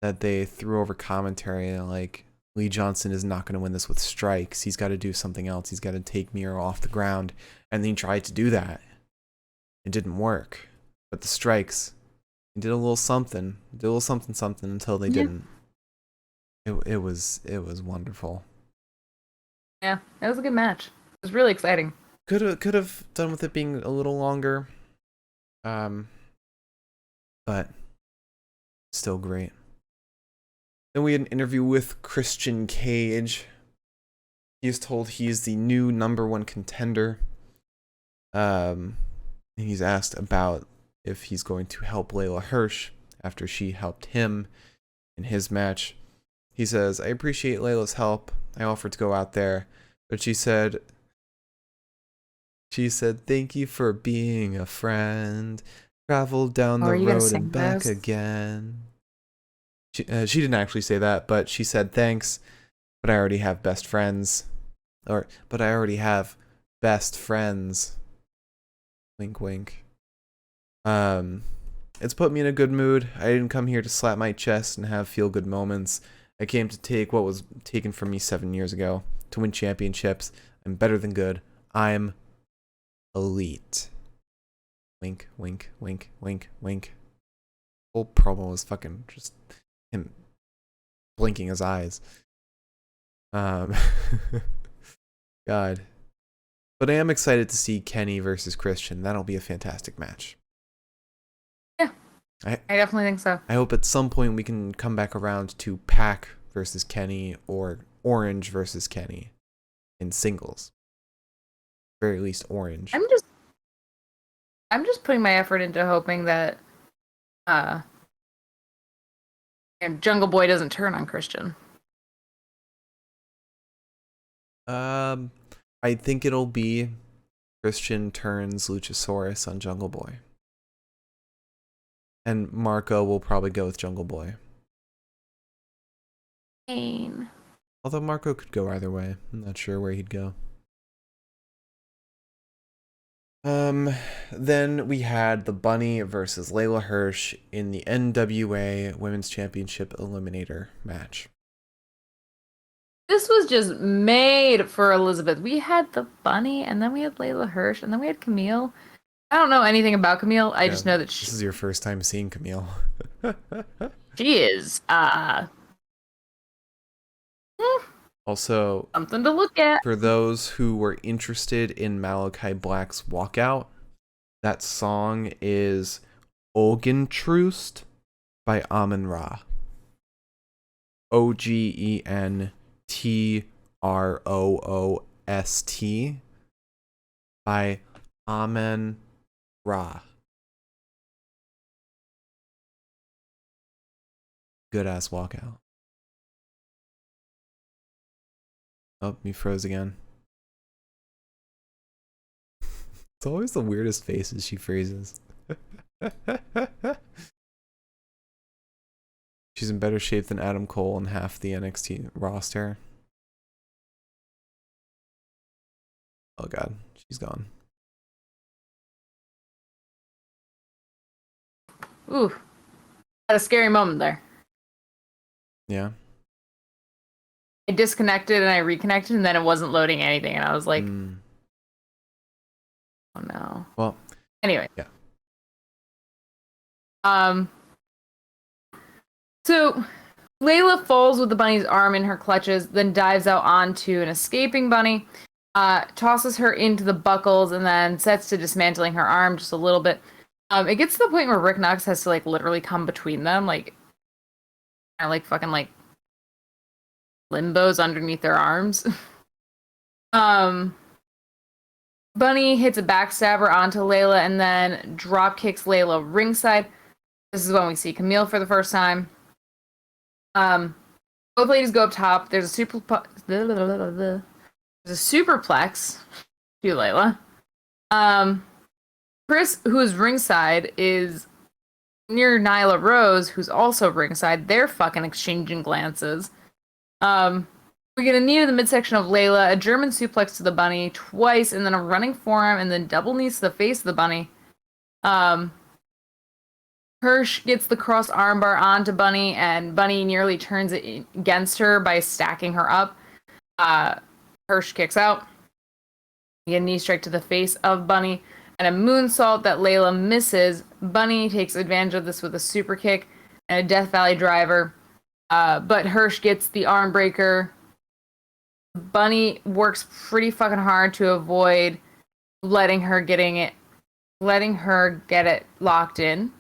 that they threw over commentary, like Lee Johnson is not going to win this with strikes. He's got to do something else. He's got to take Miro off the ground. And then he tried to do that. It didn't work. But the strikes, he did a little something. Did a little something until they didn't. It was wonderful. Yeah, it was a good match. It was really exciting. Could have done with it being a little longer. But still great. Then we had an interview with Christian Cage. He is told he's the new #1 contender. And he's asked about if he's going to help Layla Hirsch after she helped him in his match. He says, I appreciate Layla's help. I offered to go out there, but she said, thank you for being a friend. Travel down the road and back again. She didn't actually say that, but she said thanks, but I already have best friends. But I already have best friends. Wink, wink. It's put me in a good mood. I didn't come here to slap my chest and have feel-good moments. I came to take what was taken from me 7 years ago, to win championships. I'm better than good. I'm elite. Wink, wink, wink, wink, wink. Whole promo was fucking just him blinking his eyes. God. But I am excited to see Kenny versus Christian. That'll be a fantastic match. Yeah. I definitely think so. I hope at some point we can come back around to Pac versus Kenny or Orange versus Kenny in singles. At very least Orange. I'm just putting my effort into hoping that Jungle Boy doesn't turn on Christian. I think it'll be Christian turns Luchasaurus on Jungle Boy. And Marco will probably go with Jungle Boy. Pain. Although Marco could go either way. I'm not sure where he'd go. Then we had the Bunny versus Layla Hirsch in the NWA Women's Championship Eliminator match. This was just made for Elizabeth. We had the Bunny, and then we had Layla Hirsch, and then we had Camille. I don't know anything about Camille. I just know that this is your first time seeing Camille. She is, also, something to look at. For those who were interested in Malachi Black's Walkout, that song is Ogentroost by Amun-Ra. Ogentroost by Amun-Ra. Good ass Walkout. Oh, me froze again. It's always the weirdest faces she freezes. She's in better shape than Adam Cole and half the NXT roster. Oh god, she's gone. Ooh. Had a scary moment there. Yeah. I disconnected and I reconnected and then it wasn't loading anything and I was like, oh no. Well, anyway. Yeah. So Layla falls with the bunny's arm in her clutches, then dives out onto an escaping bunny, tosses her into the buckles, and then sets to dismantling her arm just a little bit. It gets to the point where Rick Knox has to like literally come between them, like kind of like fucking like limbos underneath their arms. Bunny hits a backstabber onto Layla and then drop kicks Layla ringside. This is when we see Camille for the first time. Both ladies go up top. There's a superplex to Layla. Chris, who is ringside, is near Nyla Rose, who's also ringside. They're fucking exchanging glances. We get a knee to the midsection of Layla, a German suplex to the bunny twice, and then a running forearm, and then double knees to the face of the bunny. Hirsch gets the cross armbar onto Bunny, and Bunny nearly turns it against her by stacking her up. Hirsch kicks out. We get a knee strike to the face of Bunny, and a moonsault that Layla misses. Bunny takes advantage of this with a super kick and a Death Valley driver. But Hirsch gets the arm breaker. Bunny works pretty fucking hard to avoid letting her get it locked in.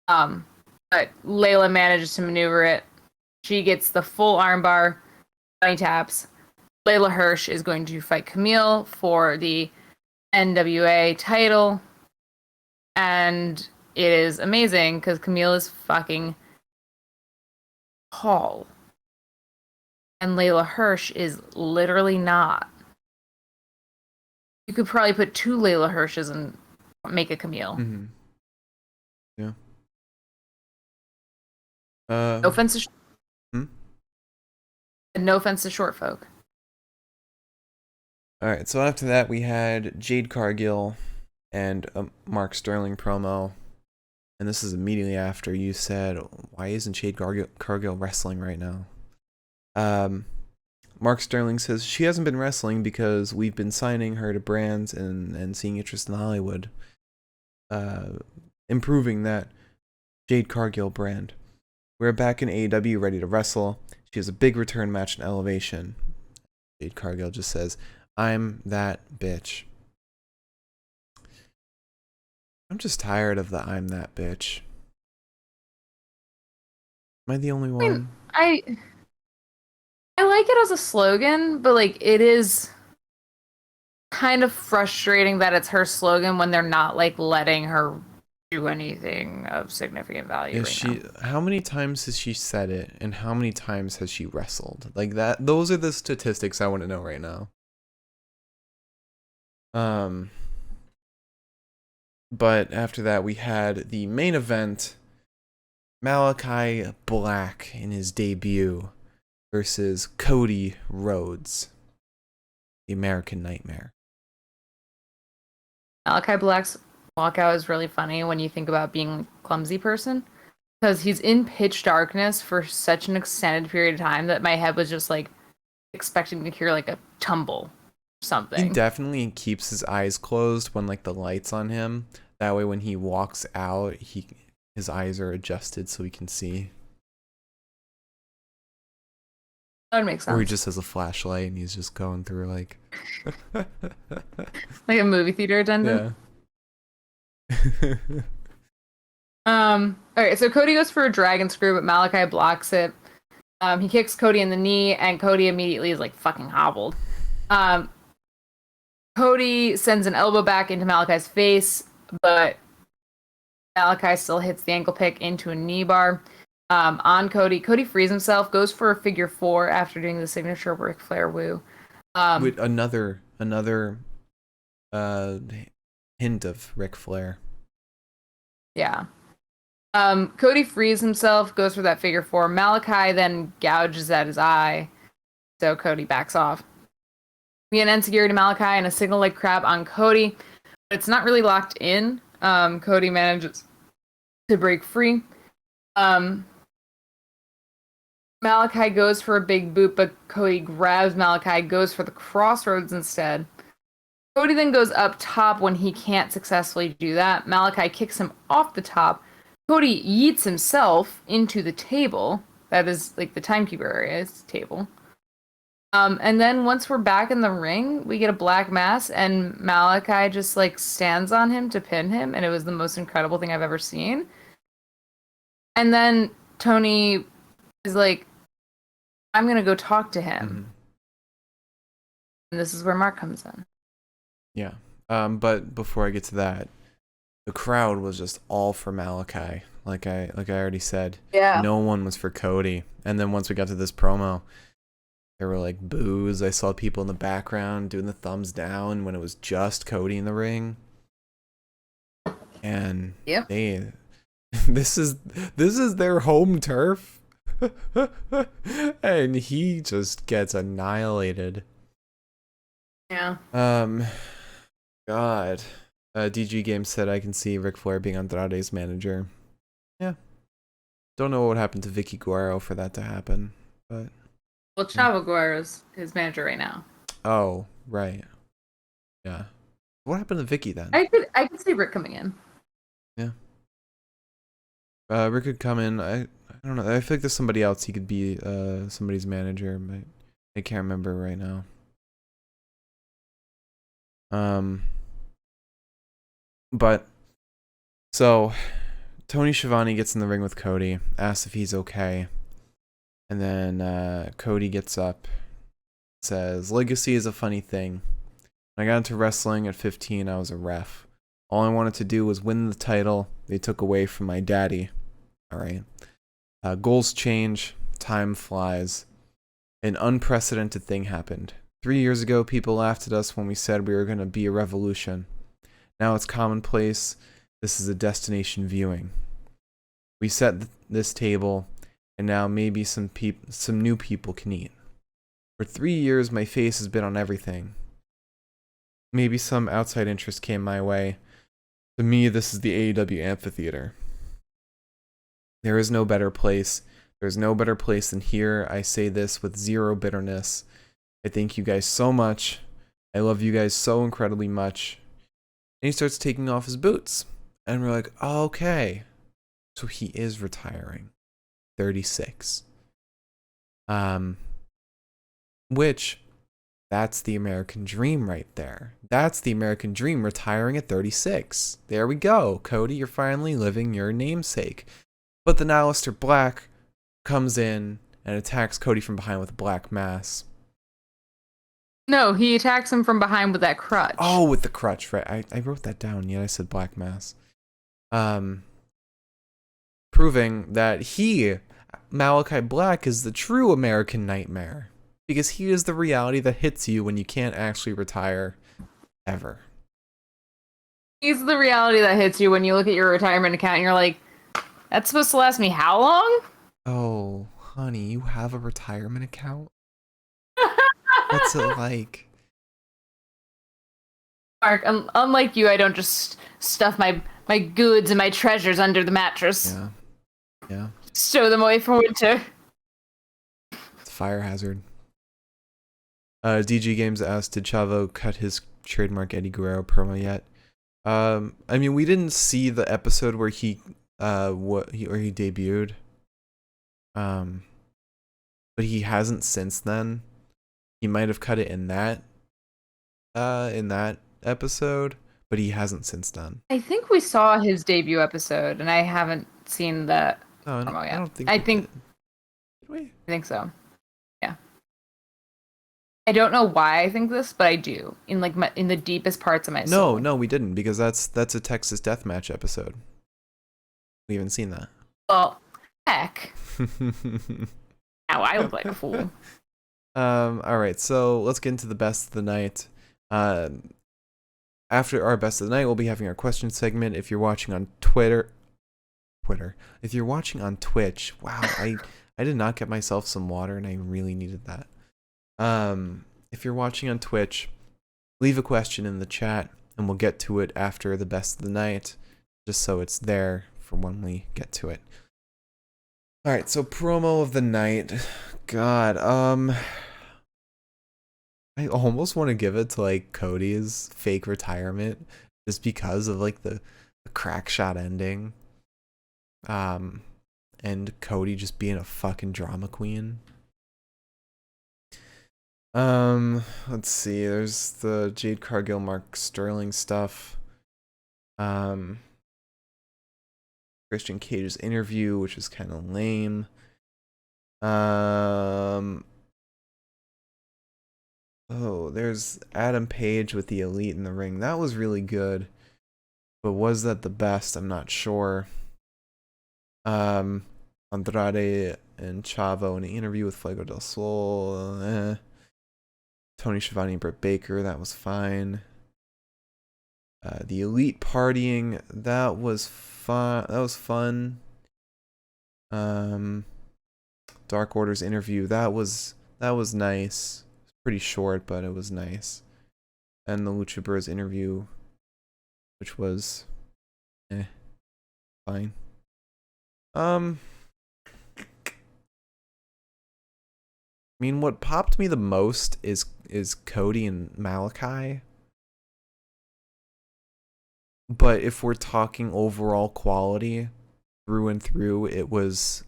But Layla manages to maneuver it. She gets the full armbar. Bunny taps. Layla Hirsch is going to fight Camille for the NWA title. And it is amazing because Camille is fucking tall. And Layla Hirsch is literally not. You could probably put 2 Layla Hirsches and make a Camille. Mm-hmm. Yeah. No offense to no offense to short folk. Alright, so after that we had Jade Cargill and a Mark Sterling promo. And this is immediately after you said, why isn't Jade Cargill wrestling right now? Mark Sterling says she hasn't been wrestling because we've been signing her to brands and seeing interest in Hollywood. Improving that Jade Cargill brand. We're back in AEW ready to wrestle. She has a big return match in Elevation. Jade Cargill just says, I'm that bitch. I'm just tired of the I'm that bitch. Am I the only one? I like it as a slogan, but like it is kind of frustrating that it's her slogan when they're not like letting her do anything of significant value. How many times has she said it, and how many times has she wrestled? Like that. Those are the statistics I want to know right now. But after that, we had the main event. Malachi Black in his debut versus Cody Rhodes, the American Nightmare. Malachi Black's walkout is really funny when you think about being a clumsy person, because he's in pitch darkness for such an extended period of time that my head was just like expecting to hear like a tumble or something. He definitely keeps his eyes closed when like the light's on him. That way when he walks out, his eyes are adjusted so he can see. That would make sense. Or he just has a flashlight and he's just going through like like a movie theater attendant. Yeah. Alright, so Cody goes for a dragon screw, but Malachi blocks it. He kicks Cody in the knee, and Cody immediately is like fucking hobbled. Cody sends an elbow back into Malachi's face, but Malachi still hits the ankle pick into a knee bar. On Cody. Cody frees himself, goes for a figure 4 after doing the signature Ric Flair woo. With another hint of Ric Flair. Yeah. Cody frees himself, goes for that figure 4. Malachi then gouges at his eye, so Cody backs off. We get an enziguri to Malachi and a signal leg crab on Cody, but it's not really locked in. Cody manages to break free. Malachi goes for a big boot, but Cody grabs Malachi, goes for the crossroads instead. Cody then goes up top when he can't successfully do that. Malachi kicks him off the top. Cody yeets himself into the table. That is like the timekeeper area's table. And then once we're back in the ring, we get a black mass, and Malachi just like stands on him to pin him, and it was the most incredible thing I've ever seen. And then Tony is like, I'm gonna go talk to him. Mm-hmm. And this is where Mark comes in. Yeah. But before I get to that, the crowd was just all for Malachi. Like I already said. Yeah. No one was for Cody. And then once we got to this promo, there were like boos. I saw people in the background doing the thumbs down when it was just Cody in the ring. And yep. this is their home turf. And he just gets annihilated. Yeah. God. DG Games said I can see Ric Flair being Andrade's manager. Yeah. Don't know what would happen to Vicky Guerrero for that to happen, but. Well, Chavo Guerrero's his manager right now. Oh, right. Yeah. What happened to Vicky then? I could see Rick coming in. Yeah. Rick could come in. I don't know. I feel like there's somebody else he could be somebody's manager, but I can't remember right now. But so Tony Schiavone gets in the ring with Cody, asks if he's okay, and then Cody gets up, says, "Legacy is a funny thing. When I got into wrestling at 15, I was a ref. All I wanted to do was win the title they took away from my daddy. All right. Goals change, time flies. An unprecedented thing happened. 3 years ago, people laughed at us when we said we were going to be a revolution. Now it's commonplace. This is a destination viewing. We set this table, and now maybe some new people can eat. For 3 years, my face has been on everything. Maybe some outside interest came my way. To me, this is the AEW amphitheater. There is no better place. There's no better place than here. I say this with zero bitterness. I thank you guys so much. I love you guys so incredibly much." And he starts taking off his boots. And we're like, oh, okay. So he is retiring. 36. Which, that's the American dream right there. That's the American dream, retiring at 36. There we go. Cody, you're finally living your namesake. But then Aleister Black comes in and attacks Cody from behind with a black mass. No, he attacks him from behind with that crutch. Oh, with the crutch, right. I wrote that down, yet I said black mass. Proving that he, Malachi Black, is the true American nightmare. Because he is the reality that hits you when you can't actually retire ever. He's the reality that hits you when you look at your retirement account and you're like, that's supposed to last me how long? Oh, honey, you have a retirement account? What's it like? Mark, unlike you, I don't just stuff my goods and my treasures under the mattress. Yeah. Stow them away for winter. It's a fire hazard. DG Games asked, did Chavo cut his trademark Eddie Guerrero promo yet? I mean, we didn't see the episode where he debuted. But he hasn't since then. He might have cut it in that episode, but he hasn't since then. I think we saw his debut episode, and I haven't seen that promo yet. I think so. Yeah. I don't know why I think this, but I do. In the deepest parts of my soul. No, we didn't, because that's a Texas Deathmatch episode. We haven't seen that. Well, heck. Now I look like a fool. All right, so let's get into the best of the night. After our best of the night, we'll be having our question segment. If you're watching on Twitter. If you're watching on Twitch, wow, I did not get myself some water, and I really needed that. If you're watching on Twitch, leave a question in the chat, and we'll get to it after the best of the night, just so it's there for when we get to it. All right, so promo of the night. God, I almost want to give it to like Cody's fake retirement, just because of like the crack shot ending. And Cody just being a fucking drama queen. Let's see. There's the Jade Cargill, Mark Sterling stuff. Christian Cage's interview, which is kind of lame. Oh, there's Adam Page with the Elite in the ring. That was really good. But was that the best? I'm not sure. Andrade and Chavo in an interview with Fuego del Sol. Tony Schiavone and Britt Baker, that was fine. The Elite partying, that was fun. Dark Order's interview. That was nice. Pretty short, but it was nice. And the Lucha Bros interview, which was fine. I mean, what popped me the most is Cody and Malachi. But if we're talking overall quality, through and through, it was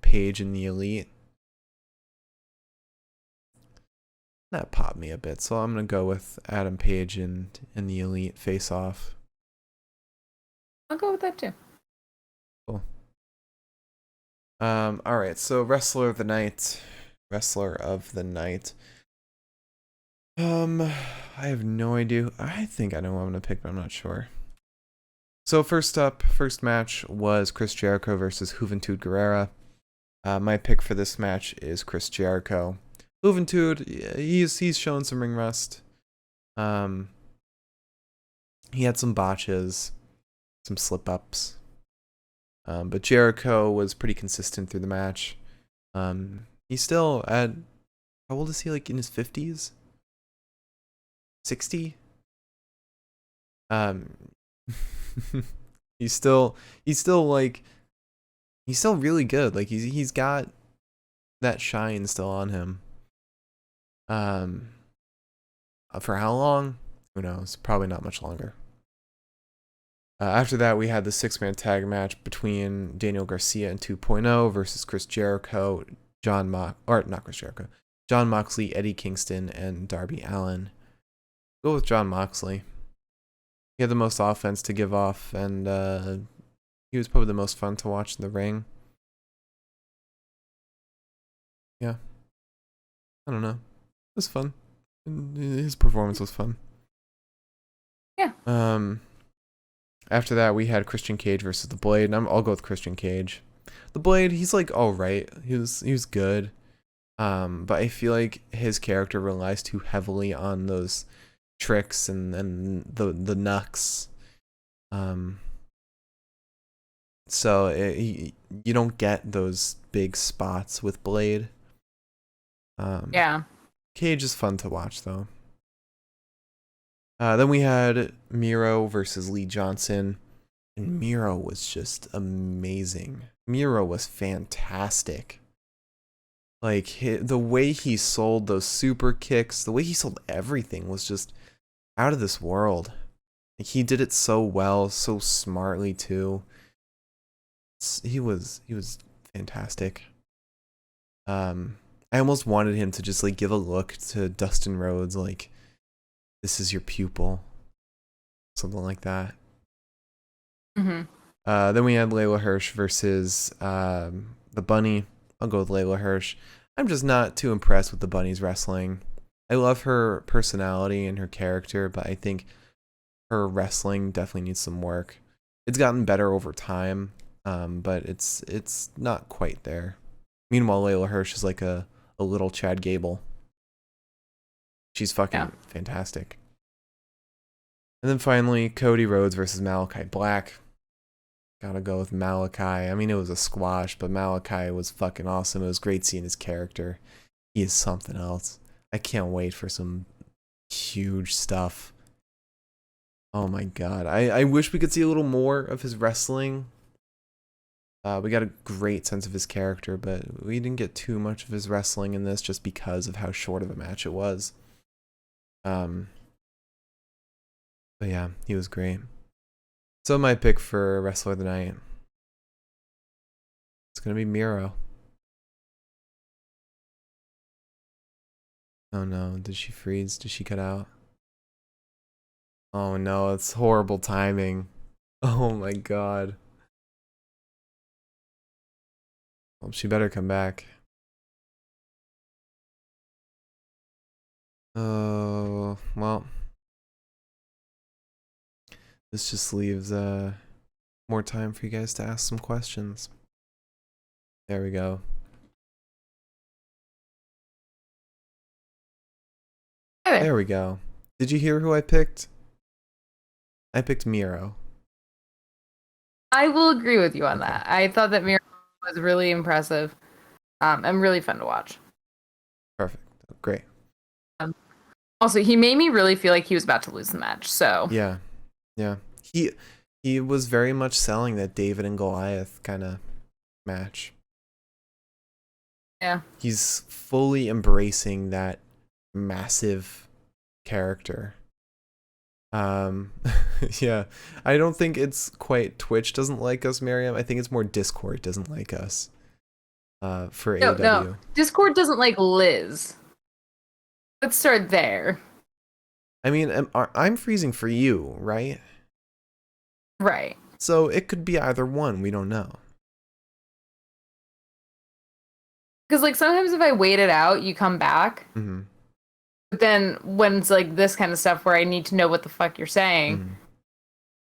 Paige and the Elite. That popped me a bit, so I'm gonna go with Adam Page and the Elite face off. I'll go with that too. Cool. All right, so wrestler of the night. I have no idea. I think I know who I'm gonna pick, but I'm not sure. So first match was Chris Jericho versus Juventud Guerrera. My pick for this match is Chris Jericho. Juventud, he's shown some ring rust. He had some botches, some slip ups. But Jericho was pretty consistent through the match. He's still at, how old is he? Like in his 50s? 60? he's still really good. Like he's got that shine still on him. For how long? Who knows? Probably not much longer. After that, we had the 6-man tag match between Daniel Garcia and 2.0 versus Chris Jericho, John Moxley, Eddie Kingston, and Darby Allin. Go with John Moxley. He had the most offense to give off, and he was probably the most fun to watch in the ring. Yeah. I don't know. It was fun. His performance was fun. Yeah. After that, we had Christian Cage versus The Blade, and I'll go with Christian Cage. The Blade, he's like all right. He was good. But I feel like his character relies too heavily on those tricks and the knucks. So you don't get those big spots with Blade. Yeah. Cage is fun to watch though. Then we had Miro versus Lee Johnson, and Miro was just amazing. Miro was fantastic. Like the way he sold those super kicks, the way he sold everything was just out of this world. Like, he did it so well, so smartly too. He was fantastic. I almost wanted him to just like give a look to Dustin Rhodes, like, this is your pupil, something like that. Mm-hmm. Then we had Layla Hirsch versus the Bunny. I'll go with Layla Hirsch. I'm just not too impressed with the Bunny's wrestling. I love her personality and her character, but I think her wrestling definitely needs some work. It's gotten better over time, but it's not quite there. Meanwhile, Layla Hirsch is like a little Chad Gable. She's fucking fantastic. And then finally, Cody Rhodes versus Malachi Black. Gotta go with Malachi. I mean, it was a squash, but Malachi was fucking awesome. It was great seeing his character. He is something else. I can't wait for some huge stuff. Oh my god. I wish we could see a little more of his wrestling. We got a great sense of his character, but we didn't get too much of his wrestling in this just because of how short of a match it was. But yeah, he was great. So my pick for Wrestler of the Night, it's gonna be Miro. Oh no, did she freeze? Did she cut out? Oh no, it's horrible timing. Oh my god. Well, she better come back. Oh, well. This just leaves more time for you guys to ask some questions. There we go. There we go. Did you hear who I picked? I picked Miro. I will agree with you on that. I thought that Miro was really impressive. and really fun to watch. Perfect. Great. Also, he made me really feel like he was about to lose the match. So Yeah. Yeah. He was very much selling that David and Goliath kind of match. yeah, He's fully embracing that massive character. Yeah. I don't think it's quite Twitch doesn't like us, Miriam. I think it's more Discord doesn't like us. For no, AEW. Discord doesn't like Liz. Let's start there. I mean, I'm freezing for you, right? Right. So it could be either one. We don't know. Because like sometimes if I wait it out, you come back. Mm-hmm. But then when it's like this kind of stuff where I need to know what the fuck you're saying, Mm-hmm.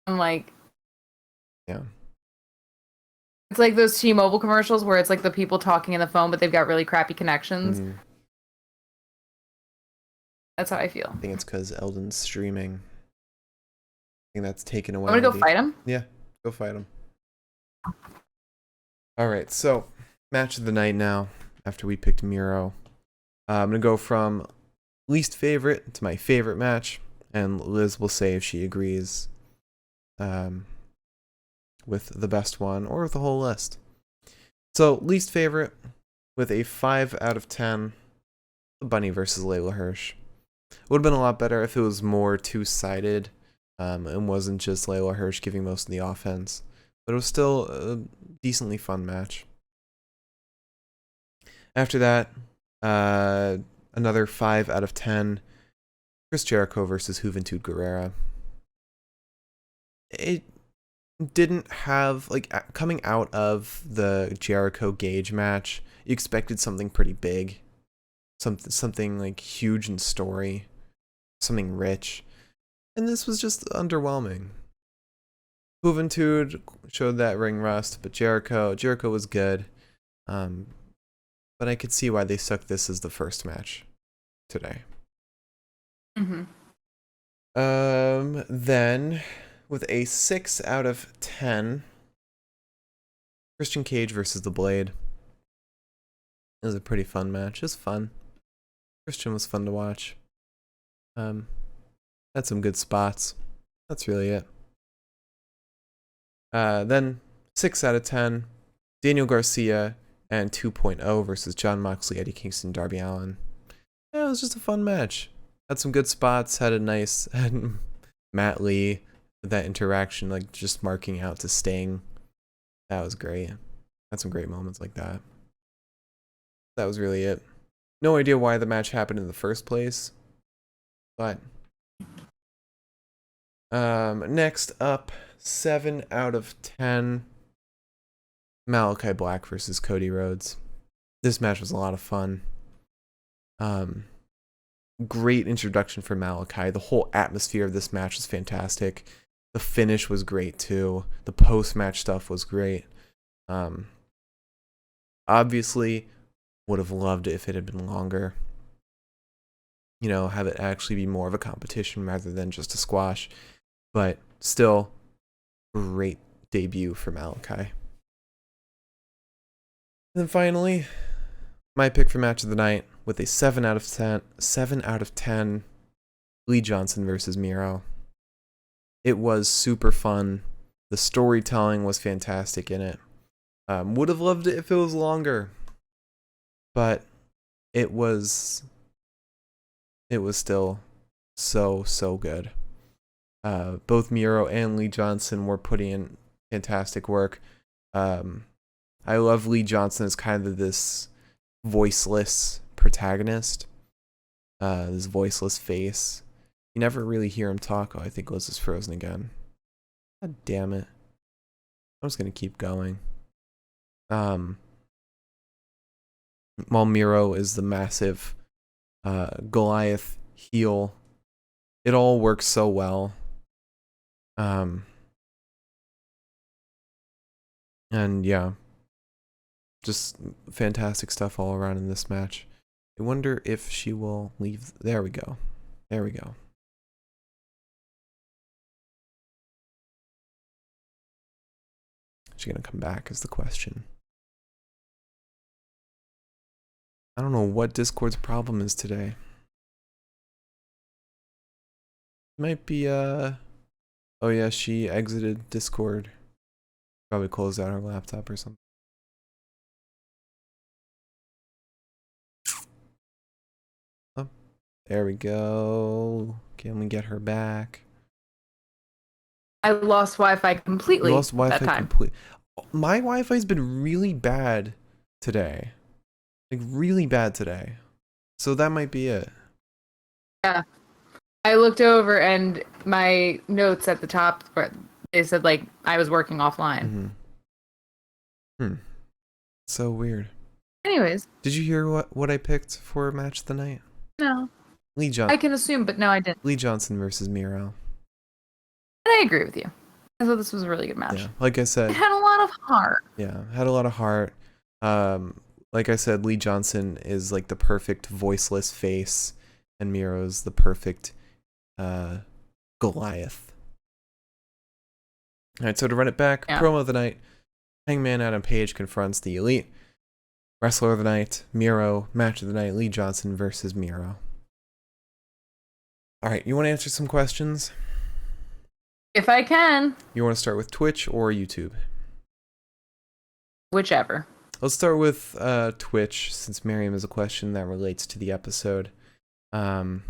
I'm like, Yeah. it's like those T-Mobile commercials where it's like the people talking in the phone, but they've got really crappy connections. Mm-hmm. That's how I feel. I think it's because Eldon's streaming. I think that's taken away. I'm gonna go fight him. Yeah, go fight him. All right, so match of the night now. After we picked Miro, I'm gonna go from least favorite to my favorite match, and Liz will say if she agrees with the best one or with the whole list. So least favorite with a 5 out of 10, Bunny versus Layla Hirsch. Would have been a lot better if it was more two-sided and wasn't just Layla Hirsch giving most of the offense. But it was still a decently fun match. After that, another 5 out of 10, Chris Jericho versus Juventud Guerrera. It didn't have, like, coming out of the Jericho Gage match, you expected something pretty big. Something like huge in story. Something rich. And this was just underwhelming. Juventud showed that ring rust, but Jericho was good. But I could see why they sucked this as the first match today. Mm-hmm. Then with a 6 out of 10, Christian Cage versus The Blade. It was a pretty fun match. It was fun. Christian was fun to watch. Had some good spots. That's really it. Then 6 out of 10, Daniel Garcia and 2.0 versus John Moxley, Eddie Kingston, Darby Allin. Yeah, it was just a fun match. Had some good spots. Had Matt Lee with that interaction, like just marking out to Sting. That was great. Had some great moments like that. That was really it. No idea why the match happened in the first place, but next up, 7 out of 10, Malachi Black versus Cody Rhodes. This match was a lot of fun. Great introduction for Malachi. The whole atmosphere of this match was fantastic. The finish was great too. The post-match stuff was great. Obviously, would have loved it if it had been longer. You know, have it actually be more of a competition rather than just a squash. But still, great debut for Malachi. And then finally, my pick for match of the night with a 7 out of 10, Lee Johnson versus Miro. It was super fun. The storytelling was fantastic in it. Would have loved it if it was longer, but it was still so good. Both Miro and Lee Johnson were putting in fantastic work. I love Lee Johnson as kind of this voiceless protagonist, this voiceless face. You never really hear him talk. Oh, I think Liz is frozen again. God damn it. I'm just gonna keep going. While Miro is the massive Goliath heel, it all works so well. And yeah, just fantastic stuff all around in this match. I wonder if she will leave. There we go. There we go. Is she gonna come back is the question. I don't know what Discord's problem is today. Might be, oh yeah, she exited Discord. Probably closed out her laptop or something. Oh, there we go. Can we get her back? I lost Wi-Fi completely. You lost Wi-Fi that time. completely. My Wi-Fi's been really bad today. Like, really bad today. So that might be it. Yeah. I looked over and my notes at the top, they said, like, I was working offline. So weird. Anyways. Did you hear what I picked for match of the night? No. Lee Johnson. I can assume, but no, I didn't. Lee Johnson versus Miro. And I agree with you. I thought this was a really good match. Yeah, like I said. It had a lot of heart. Yeah, had a lot of heart. Like I said, Lee Johnson is like the perfect voiceless face, and Miro's the perfect Goliath. All right, so to run it back, promo of the night, Hangman Adam Page confronts the Elite. Wrestler of the night, Miro. Match of the night, Lee Johnson versus Miro. All right, you want to answer some questions? If I can. You want to start with Twitch or YouTube? Whichever. Let's start with Twitch, since Miriam has a question that relates to the episode. On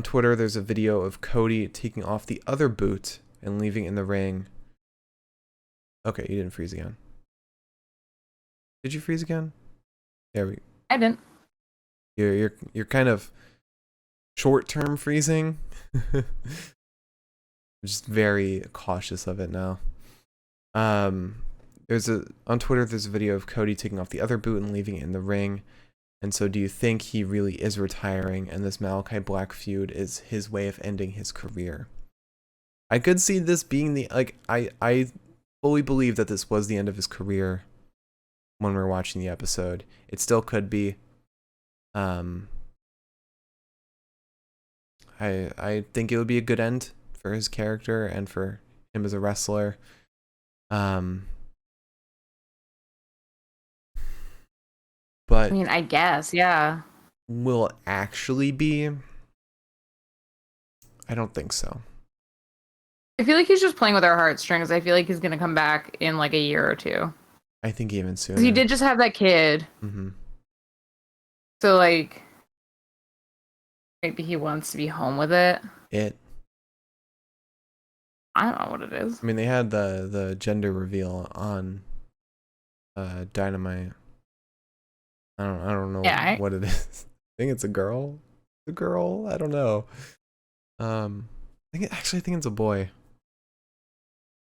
Twitter, there's a video of Cody taking off the other boot and leaving in the ring. Okay, you didn't freeze again. Did you freeze again? There we go. I didn't. You're kind of short-term freezing. I'm just very cautious of it now. On Twitter, there's a video of Cody taking off the other boot and leaving it in the ring. And so do you think he really is retiring and this Malachi Black feud is his way of ending his career? I could see this being I fully believe that this was the end of his career when we're watching the episode. It still could be. I think it would be a good end for his character and for him as a wrestler. But I mean, I guess, yeah. Will it actually be? I don't think so. I feel like he's just playing with our heartstrings. I feel like he's gonna come back in like a year or two. I think even sooner. Because he did just have that kid. Mm-hmm. So like, maybe he wants to be home with it. I don't know what it is. I mean, they had the gender reveal on Dynamite. I don't know what it is. I think it's a girl. A girl? I don't know. I think it's a boy.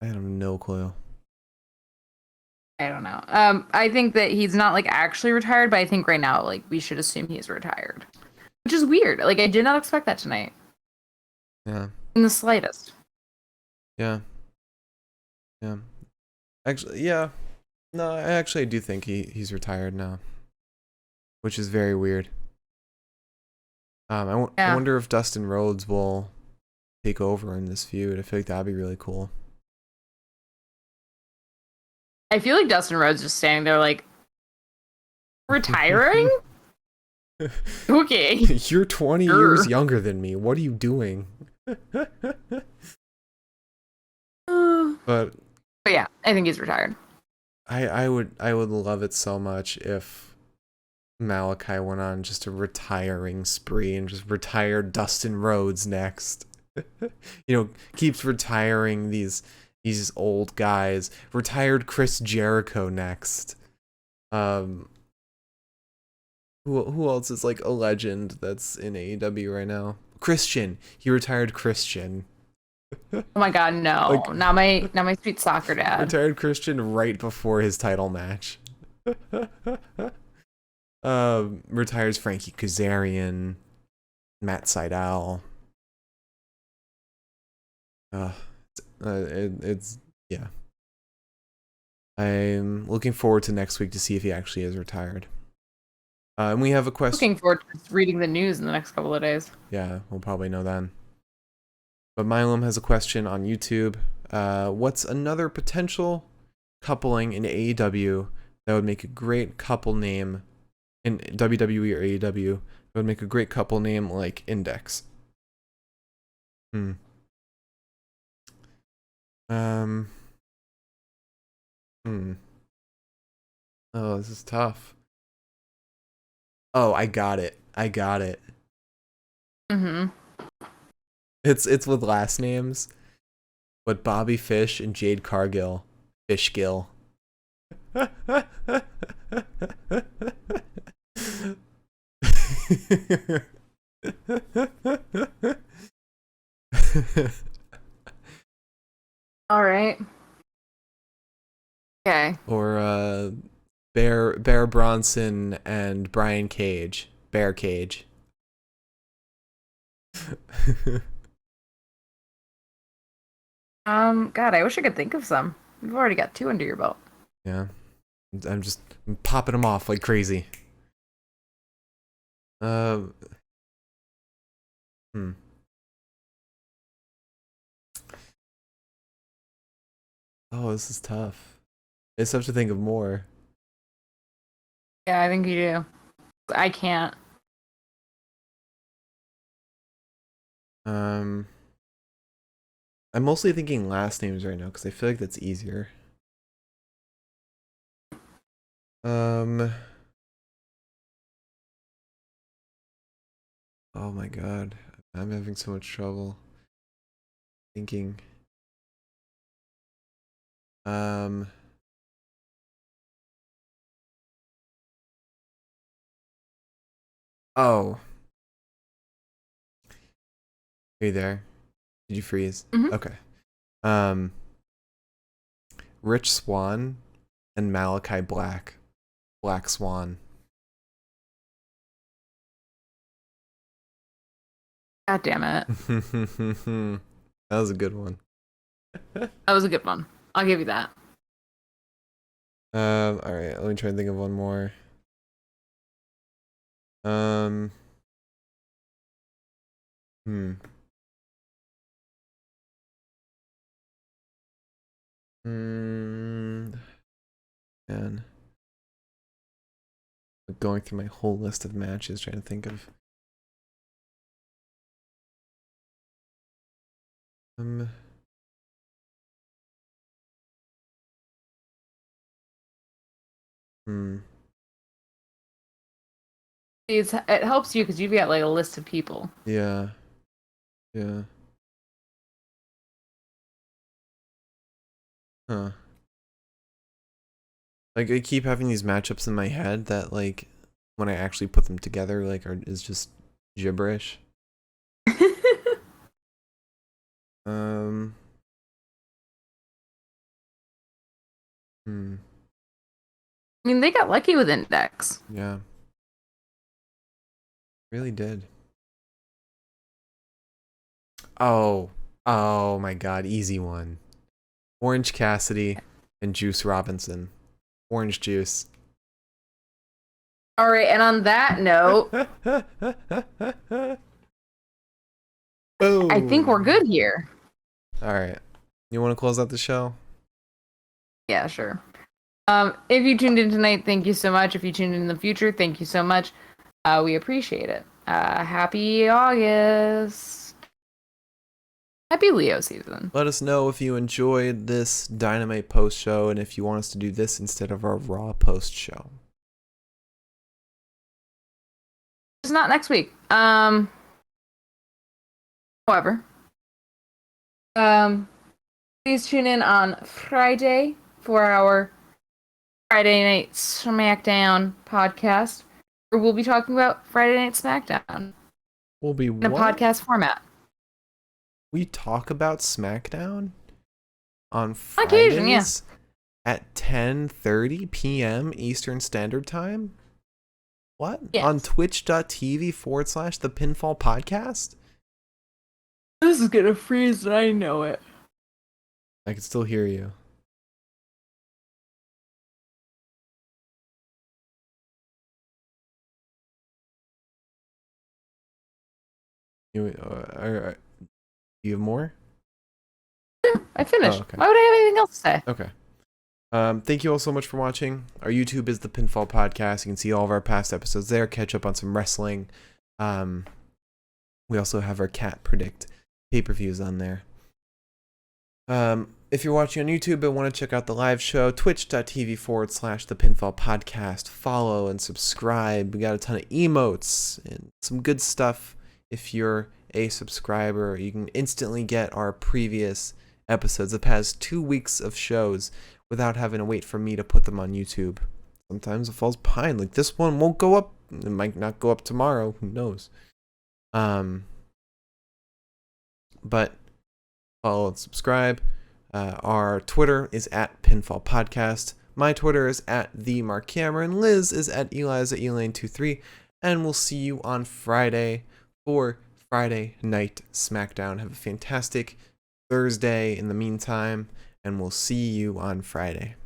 I have no clue. I don't know. I think that he's not like actually retired, but I think right now, like, we should assume he's retired. Which is weird. Like, I did not expect that tonight. Yeah. In the slightest. Yeah. Yeah. Actually, yeah. No, I do think he's retired now. Which is very weird. I wonder if Dustin Rhodes will take over in this feud. I feel like that'd be really cool. I feel like Dustin Rhodes just standing there like, retiring? Okay. You're 20 years younger than me. What are you doing? But yeah, I think he's retired. I would love it so much if Malachi went on just a retiring spree and just retired Dustin Rhodes next. Keeps retiring these old guys. Retired Chris Jericho next. Who else is like a legend that's in AEW right now? Christian. He retired Christian. Oh my god, no. Like, not my sweet soccer dad. Retired Christian right before his title match. Retires Frankie Kazarian, Matt Sydal. It's yeah. I'm looking forward to next week to see if he actually is retired. And we have a question. Looking forward to reading the news in the next couple of days. Yeah, we'll probably know then. But Milam has a question on YouTube. What's another potential coupling in AEW that would make a great couple name in WWE or AEW, it would make a great couple name like Index. Um. Oh, this is tough. Oh, I got it. Mm-hmm. It's with last names, but Bobby Fish and Jade Cargill, Fishgill. All right. Okay. Or Bear Bronson and Brian Cage. Bear Cage. God, I wish I could think of some. You've already got 2 under your belt. Yeah. I'm just popping them off like crazy. Hmm. Oh, this is tough. I just have to think of more. Yeah, I think you do. I can't. I'm mostly thinking last names right now because I feel like that's easier. Oh my god. I'm having so much trouble thinking. Oh. Are you there? Did you freeze? Mm-hmm. Okay. Rich Swan and Malachi Black. Black Swan. God damn it. That was a good one. That was a good one. I'll give you that. Alright, let me try and think of one more. Hmm. Man. Going through my whole list of matches, trying to think of. Hmm. It helps you because you've got like a list of people. Yeah. Yeah. Huh. Like I keep having these matchups in my head that like when I actually put them together like is just gibberish. Um. Hmm. I mean, they got lucky with Index. Yeah. Really did. Oh. Oh my god, easy one. Orange Cassidy and Juice Robinson. Orange Juice. All right, and on that note, I think we're good here. All right. You want to close out the show? Yeah, sure. If you tuned in tonight, thank you so much. If you tuned in the future, thank you so much. We appreciate it. Happy August. Happy Leo season. Let us know if you enjoyed this Dynamite post show and if you want us to do this instead of our Raw post show. It's not next week. However, please tune in on Friday for our Friday Night SmackDown podcast, where we'll be talking about Friday Night SmackDown We'll be in a what? podcast format. We talk about SmackDown on On occasion, Fridays at 10:30 p.m. Eastern Standard Time? What? Yes. On twitch.tv/the Pinfall Podcast? This is gonna freeze, and I know it. I can still hear you. You have more? I finished. Oh, okay. Why would I have anything else to say? Okay. Thank you all so much for watching. Our YouTube is the Pinfall Podcast. You can see all of our past episodes there. Catch up on some wrestling. We also have our Cat Predict pay-per-views on there. If you're watching on YouTube and want to check out the live show, twitch.tv/The Pinfall Podcast. Follow and subscribe. We got a ton of emotes and some good stuff. If you're a subscriber, you can instantly get our previous episodes, the past 2 weeks of shows, without having to wait for me to put them on YouTube. Sometimes it falls behind. Like this one won't go up. It might not go up tomorrow. Who knows? But follow and subscribe. Our Twitter is at Pinfall Podcast. My Twitter is at the Mark Cameron. Liz is at Elaine23. And we'll see you on Friday for Friday Night SmackDown. Have a fantastic Thursday in the meantime, and we'll see you on Friday.